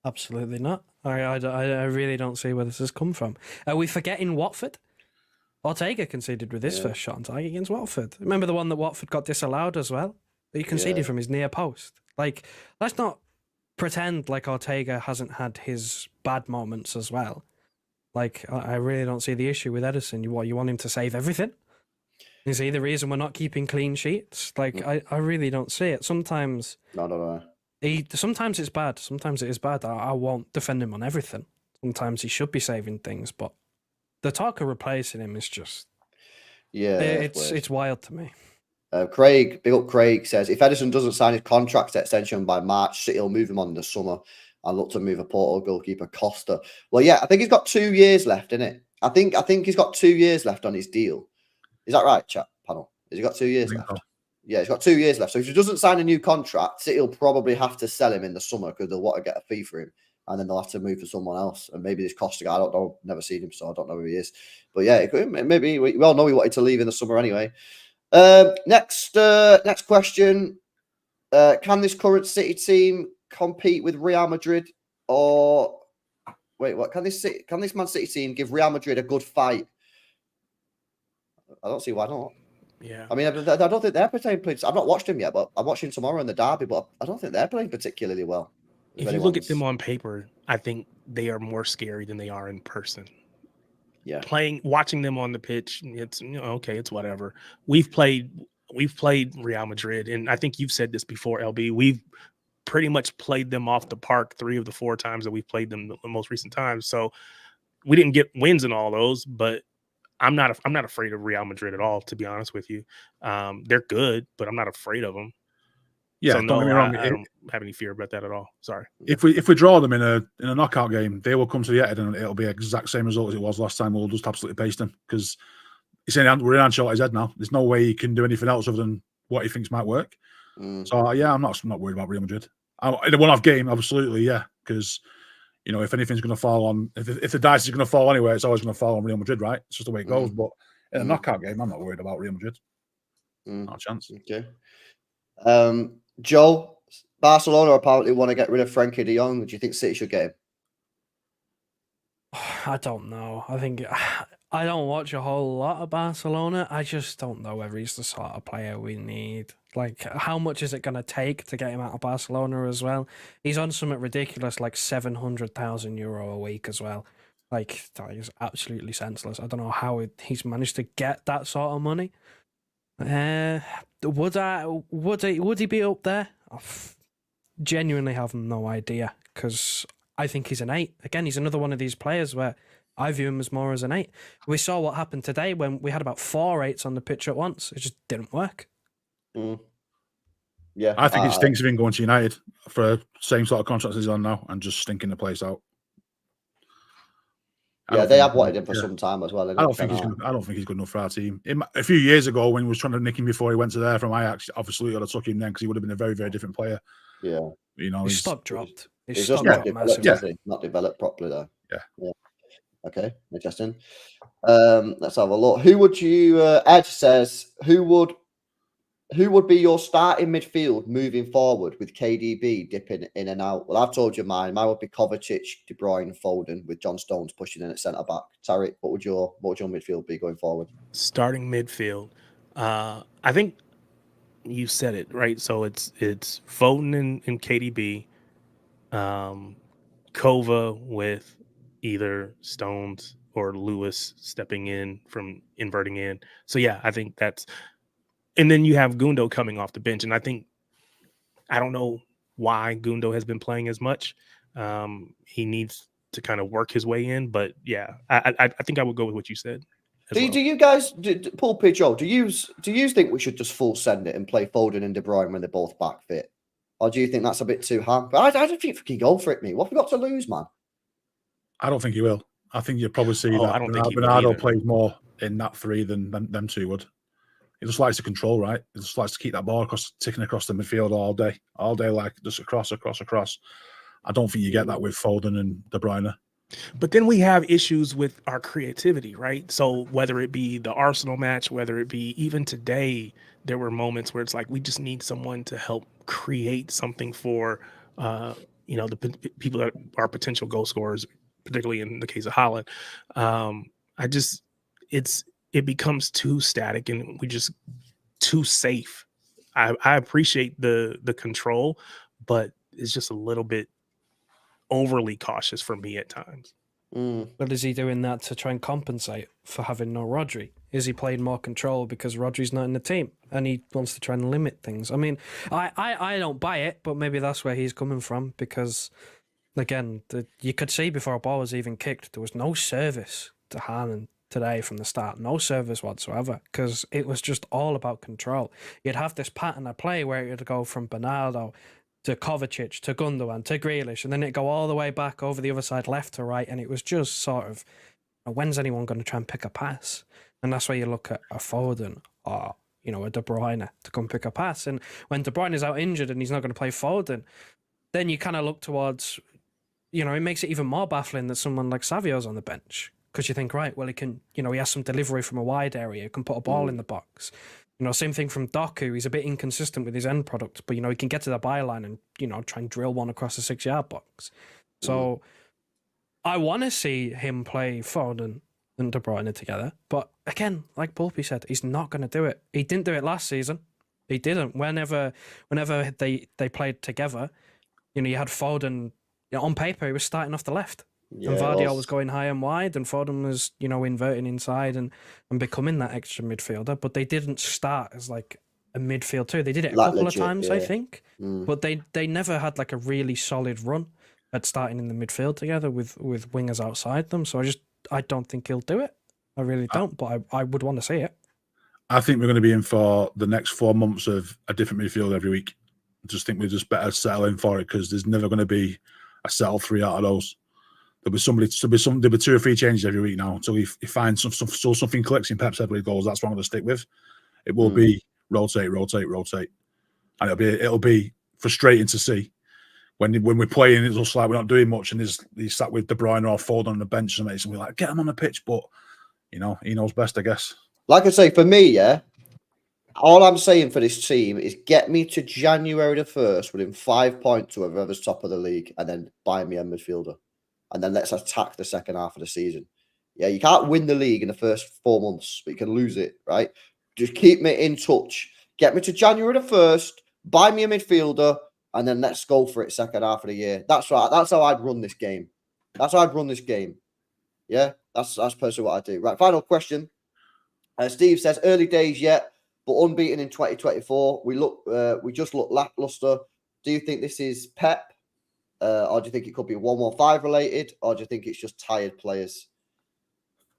Absolutely not. I really don't see where this has come from. Are we forgetting Watford? Ortega conceded with his first shot on target against Watford. Remember the one that Watford got disallowed as well? He conceded from his near post. Like, let's not pretend like Ortega hasn't had his bad moments as well. Like, I really don't see the issue with Edison. You want him to save everything? Is he the reason we're not keeping clean sheets? Like, I really don't see it. Sometimes... No. Sometimes it's bad. Sometimes it is bad. I won't defend him on everything. Sometimes he should be saving things, but the talk of replacing him is just... Yeah, it's wild to me. Craig, big up Craig, says, "If Edison doesn't sign his contract extension by March, City will move him on in the summer and look to move a Porto goalkeeper, Costa." Well, yeah, I think he's got 2 years left, innit? I think he's got 2 years left on his deal. Is that right, chat panel? Has he got 2 years left? So. Yeah, he's got 2 years left. So if he doesn't sign a new contract, City will probably have to sell him in the summer because they'll want to get a fee for him. And then they'll have to move for someone else. And maybe this Costa guy, I don't know, never seen him, so I don't know who he is. But yeah, maybe we all know he wanted to leave in the summer anyway. Next question. Can this current City team compete with Real Madrid? Or wait, what? Can this Man City team give Real Madrid a good fight? I don't see why not. Yeah. I mean, I don't think they're playing. I've not watched them yet, but I'm watching tomorrow in the derby. But I don't think they're playing particularly well. If you look at them on paper, I think they are more scary than they are in person. Yeah. Watching them on the pitch, it's okay, it's whatever. We've played Real Madrid, and I think you've said this before, LB. We've pretty much played them off the park 3 of the 4 times that we've played them the most recent times. So we didn't get wins in all those, but I'm not afraid of Real Madrid at all, to be honest with you. They're good, but I'm not afraid of them. Yeah, So don't no, get me wrong. I don't have any fear about that at all. Sorry. If we draw them in a knockout game, they will come to the Etihad and it'll be the exact same result as it was last time. We'll just absolutely paste them because we're in Ancelotti's head now. There's no way he can do anything else other than what he thinks might work. So yeah, I'm not worried about Real Madrid. In a one-off game, absolutely, yeah, because if anything's going to fall on, if the dice is going to fall anyway, it's always going to fall on Real Madrid, right? It's just the way it goes. But in a knockout game, I'm not worried about Real Madrid. Not a chance. Okay. Joe, Barcelona apparently want to get rid of Frankie de Jong. Do you think City should get him? I don't know. I think I don't watch a whole lot of Barcelona. I just don't know whether he's the sort of player we need. Like, how much is it going to take to get him out of Barcelona as well? He's on something ridiculous like €700,000 a week as well. Like, that is absolutely senseless. I don't know how he's managed to get that sort of money. Would he be up there? I genuinely have no idea because I think he's an 8. Again, he's another one of these players where I view him as more as an 8. We saw what happened today when we had about 4 8s on the pitch at once. It just didn't work. Yeah, I think he stinks of him going to United for the same sort of contracts he's on now and just stinking the place out. Yeah, they have wanted him for some time as well. I don't think he's good enough for our team. A few years ago, when he was trying to nick him before he went to there from Ajax, obviously I'd have took him then because he would have been a very, very different player. Yeah, his stock dropped. He's just not developed, not developed properly though. Yeah. Okay, interesting. Let's have a look. Who would you? Ed says who would be your starting midfield moving forward with KDB dipping in and out? Well, I've told you mine. Mine would be Kovacic, De Bruyne, Foden, with John Stones pushing in at centre back. Tariq, what would your midfield be going forward? Starting midfield. I think you said it right. So it's Foden and KDB, Kova with either Stones or Lewis stepping in from inverting in. So yeah, I think that's. And then you have Gundo coming off the bench. And I don't know why Gundo has been playing as much. He needs to kind of work his way in. But yeah, I think I would go with what you said. Do you guys, Paul Joe, do you think we should just full send it and play Foden and De Bruyne when they're both back fit? Or do you think that's a bit too hard? But I don't think we can go for it, mate. What have we got to lose, man? I don't think he will. I think you'll probably see that Bernardo plays more in that 3 than them 2 would. He just likes to control, right? He just likes to keep that ball ticking across the midfield all day, like just across. I don't think you get that with Foden and De Bruyne. But then we have issues with our creativity, right? So whether it be the Arsenal match, whether it be even today, there were moments where it's like we just need someone to help create something for, the people that are potential goal scorers, particularly in the case of Haaland. It becomes too static and we just too safe. I appreciate the control, but it's just a little bit overly cautious for me at times. But is he doing that to try and compensate for having no Rodri? Is he playing more control because Rodri's not in the team and he wants to try and limit things? I mean, I don't buy it, but maybe that's where he's coming from because, again, you could see before a ball was even kicked, there was no service to Haaland today from the start. No service whatsoever because it was just all about control. You'd have this pattern of play where it'd go from Bernardo to Kovacic, to Gundogan, to Grealish, and then it'd go all the way back over the other side, left to right, and it was just sort of, when's anyone going to try and pick a pass? And that's where you look at a Foden or, a De Bruyne to come pick a pass. And when De Bruyne is out injured and he's not going to play Foden, then you kind of look towards, it makes it even more baffling that someone like Savio's on the bench. Because you think, right, well, he can, he has some delivery from a wide area, he can put a ball in the box. Same thing from Doku. He's a bit inconsistent with his end product, but, he can get to the byline and, try and drill one across the 6-yard box. So I want to see him play Foden and De Bruyne together. But again, like Pulpy said, he's not going to do it. He didn't do it last season. He didn't. Whenever they played together, you had Foden, on paper, he was starting off the left. Yeah, and Vardy was going high and wide, and Foden was, inverting inside and becoming that extra midfielder. But they didn't start as like a midfield too. They did it a couple of times, I think. But they never had like a really solid run at starting in the midfield together with wingers outside them. So I don't think he'll do it. I really don't, but I would want to see it. I think we're going to be in for the next 4 months of a different midfield every week. I just think we just better settle in for it because there's never going to be a settle 3 out of those. There'll be 2 or 3 changes every week now until he finds something clicks in Pep's head where he goes, that's what I'm going to stick with. It will be rotate, and it'll be frustrating to see when we're playing. It looks like we're not doing much, and he's sat with De Bruyne or Foden on the bench, and we're like, get him on the pitch, but he knows best, I guess. Like I say, for me, yeah, all I'm saying for this team is get me to January the 1st within 5 points to whoever's top of the league, and then buy me a midfielder. And then let's attack the second half of the season. Yeah, you can't win the league in the first 4 months, but you can lose it, right? Just keep me in touch. Get me to January the 1st, buy me a midfielder, and then let's go for it second half of the year. That's right. That's how I'd run this game. Yeah, that's personally what I do. Right, final question. Steve says, early days yet, but unbeaten in 2024. We just look lackluster. Do you think this is Pep? Or do you think it could be 115 related? Or do you think it's just tired players?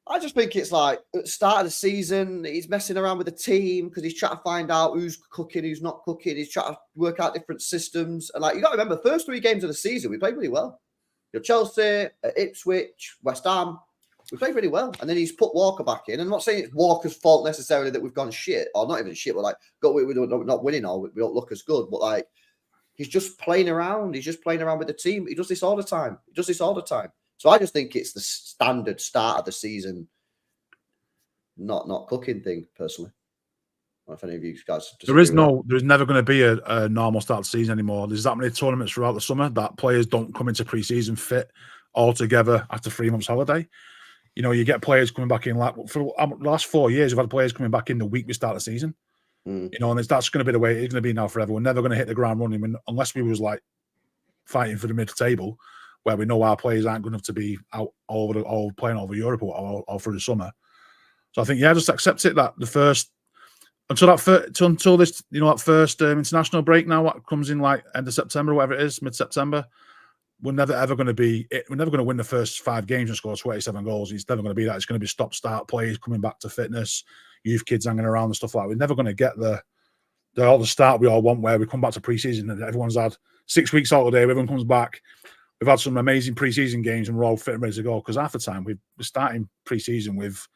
I just think it's like at the start of the season, he's messing around with the team because he's trying to find out who's cooking, who's not cooking. He's trying to work out different systems. And like you got to remember, the first 3 games of the season, we played really well. Chelsea, Ipswich, West Ham, we played really well. And then he's put Walker back in. I'm not saying it's Walker's fault necessarily that we've gone shit, or not even shit, but like we're not winning or we don't look as good. But like he's just playing around. He's just playing around with the team. He does this all the time. So I just think it's the standard start of the season, not cooking thing, personally. I don't know if any of you guys there's never going to be a normal start of the season anymore. There's that many tournaments throughout the summer that players don't come into pre-season fit all together after 3 months holiday. You get players coming back in like for the last 4 years, we've had players coming back in the week we start the season. And that's going to be the way it's going to be now forever. We're never going to hit the ground running unless we was like fighting for the mid-table, where we know our players aren't good enough to be out all playing over Europe or through the summer. So I think just accept it that the first until this that first international break now, what comes in like end of September, whatever it is, mid-September, we're never ever going to be it. We're never going to win the first 5 games and score 27 goals. It's never going to be that. It's going to be stop-start players coming back to fitness, youth kids hanging around and stuff like that. We're never going to get the start we all want, where we come back to pre-season and everyone's had 6 weeks holiday, everyone comes back. We've had some amazing pre-season games and we're all fit and ready to go, because half the time we're starting pre-season with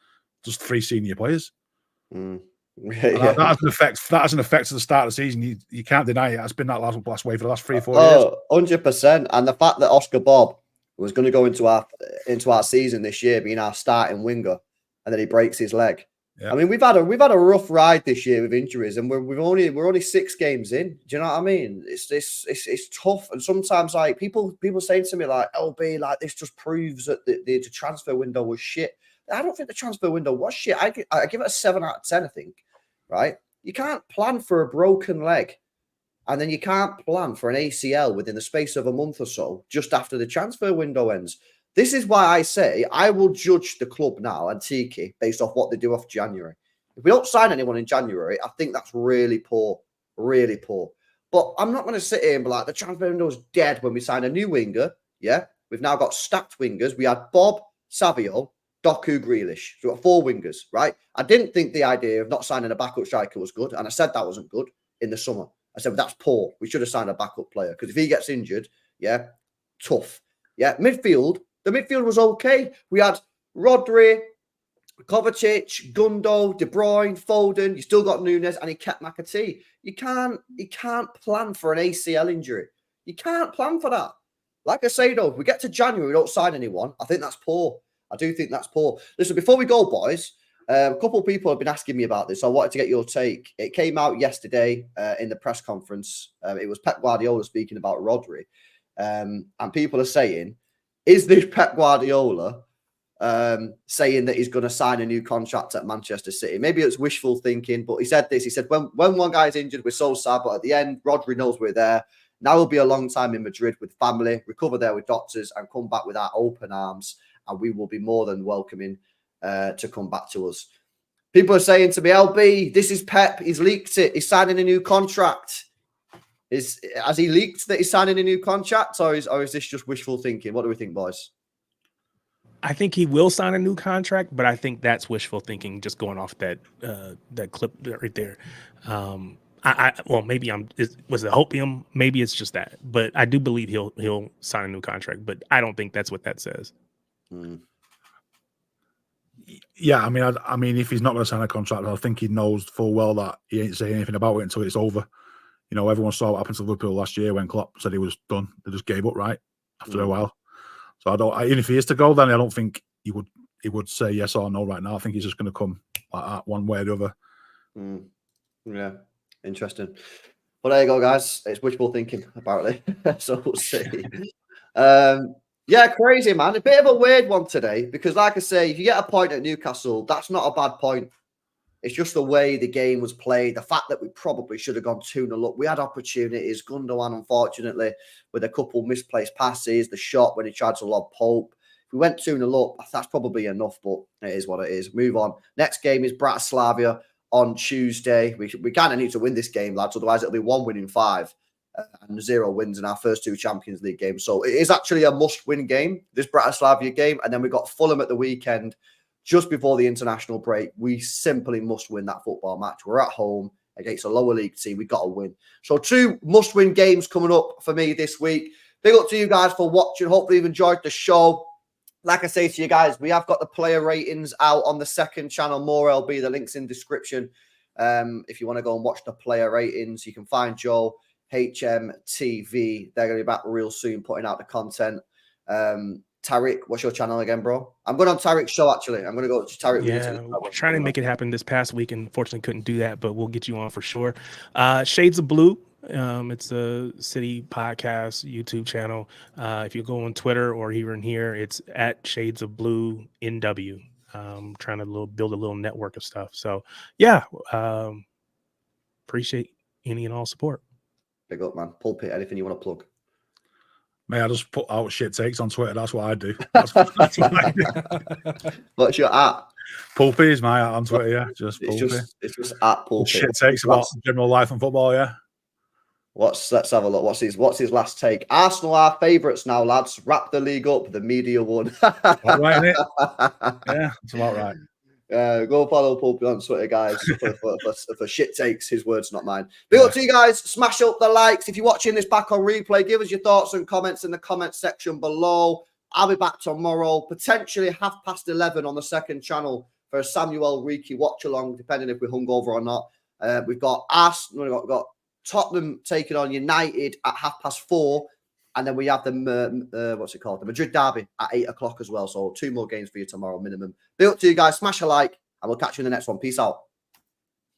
just 3 senior players. Yeah. That has an effect to the start of the season. You can't deny it. It's been that last way for the last 3 or 4 years. 100%. And the fact that Oscar Bob was going to go into our season this year being our starting winger, and then he breaks his leg. Yeah. I mean, we've had a rough ride this year with injuries, and we're only 6 games in. Do you know what I mean? It's tough, and sometimes like people saying to me like, LB, like this just proves that the transfer window was shit. I don't think the transfer window was shit. I give it a 7 out of 10. I think, right? You can't plan for a broken leg, and then you can't plan for an ACL within the space of a month or so just after the transfer window ends. This is why I say I will judge the club now and Tiki based off what they do off January. If we don't sign anyone in January, I think that's really poor, really poor. But I'm not going to sit here and be like, the transfer window is dead when we sign a new winger. Yeah, we've now got stacked wingers. We had Bob, Savio, Doku, Grealish. So we've got 4 wingers, right? I didn't think the idea of not signing a backup striker was good, and I said that wasn't good in the summer. I said, well, that's poor. We should have signed a backup player, because if he gets injured, yeah, tough. Yeah, midfield. The midfield was okay. We had Rodri, Kovacic, Gundo, De Bruyne, Foden. You still got Nunes, and he kept McAtee. You can't plan for an ACL injury. You can't plan for that. Like I say, though, if we get to January, we don't sign anyone. I think that's poor. I do think that's poor. Listen, before we go, boys, a couple of people have been asking me about this. So I wanted to get your take. It came out yesterday in the press conference. It was Pep Guardiola speaking about Rodri. And people are saying, is this Pep Guardiola saying that he's going to sign a new contract at Manchester City? Maybe it's wishful thinking, but he said this. He said, when one guy's injured, we're so sad, but at the end, Rodri knows we're there. Now he'll be a long time in Madrid with family, recover there with doctors, and come back with our open arms, and we will be more than welcoming to come back to us. People are saying to me, LB, this is Pep. He's leaked it. He's signing a new contract. Has he leaked that he's signing a new contract, or is this just wishful thinking? What do we think, boys? I think he will sign a new contract, but I think that's wishful thinking, just going off that clip right there. well, maybe was it hopium? Maybe it's just that, but I do believe he'll sign a new contract. But I don't think that's what that says. Yeah, I mean, if he's not going to sign a contract, I think he knows full well that he ain't saying anything about it until it's over. You know, everyone saw what happened to Liverpool last year when Klopp said he was done. They just gave up right after a while. So even if he is to go, then I don't think he would say yes or no right now. I think he's just going to come like that, one way or the other. Yeah, interesting. Well, there you go, guys. It's wishful thinking, apparently. So we'll see. Yeah, crazy, man. A bit of a weird one today because, like I say, if you get a point at Newcastle, that's not a bad point. It's just the way the game was played. The fact that we probably should have gone 2-0 up. We had opportunities. Gundogan, unfortunately, with a couple misplaced passes, the shot when he tried to lob Pope. If we went 2-0 up, that's probably enough, but it is what it is. Move on. Next game is Bratislava on Tuesday. We kind of need to win this game, lads. Otherwise, it'll be 1 win in 5 and 0 wins in our first 2 Champions League games. So it is actually a must-win game, this Bratislava game. And then we've got Fulham at the weekend. Just before the international break, we simply must win that football match. We're at home against a lower league team. We've got to win. So 2 must-win games coming up for me this week. Big up to you guys for watching. Hopefully you've enjoyed the show. Like I say to you guys, we have got the player ratings out on the second channel, More LB. The link's in description. If you want to go and watch the player ratings, you can find Joe, HMTV. They're going to be back real soon putting out the content. Tariq, what's your channel again, bro? I'm going on Tariq's show, actually. I'm going to go to Tariq. Yeah, we're trying to make it happen this past week, and unfortunately couldn't do that, but we'll get you on for sure. Shades of Blue. It's a city podcast YouTube channel. If you go on Twitter or here and here, it's at Shades of Blue NW. Trying to build a little network of stuff. So yeah, appreciate any and all support. Big up, man. Pulpit, anything you want to plug? May I just put out shit takes on Twitter? That's what I do. That's what I do. What's your at? Pulpy is my at on Twitter, yeah. Just Pulpy. It's just at Pulpit. Shit takes about general life and football, yeah. Let's have a look. What's his last take? Arsenal are favourites now, lads. Wrap the league up. The media won. Right, innit? Yeah, it's about right. Go follow Pulpy on Twitter, guys, for shit takes. His words, not mine. Big up to you guys. Smash up the likes. If you're watching this back on replay, give us your thoughts and comments in the comment section below. I'll be back tomorrow, potentially 11:30 on the second channel for a Samuel Riki watch along, depending if we're hungover or not. We've got Arsenal, we've got Tottenham taking on United at 4:30. And then we have the Madrid derby at 8 o'clock as well. So 2 more games for you tomorrow minimum. Be up to you guys. Smash a like, and we'll catch you in the next one. Peace out.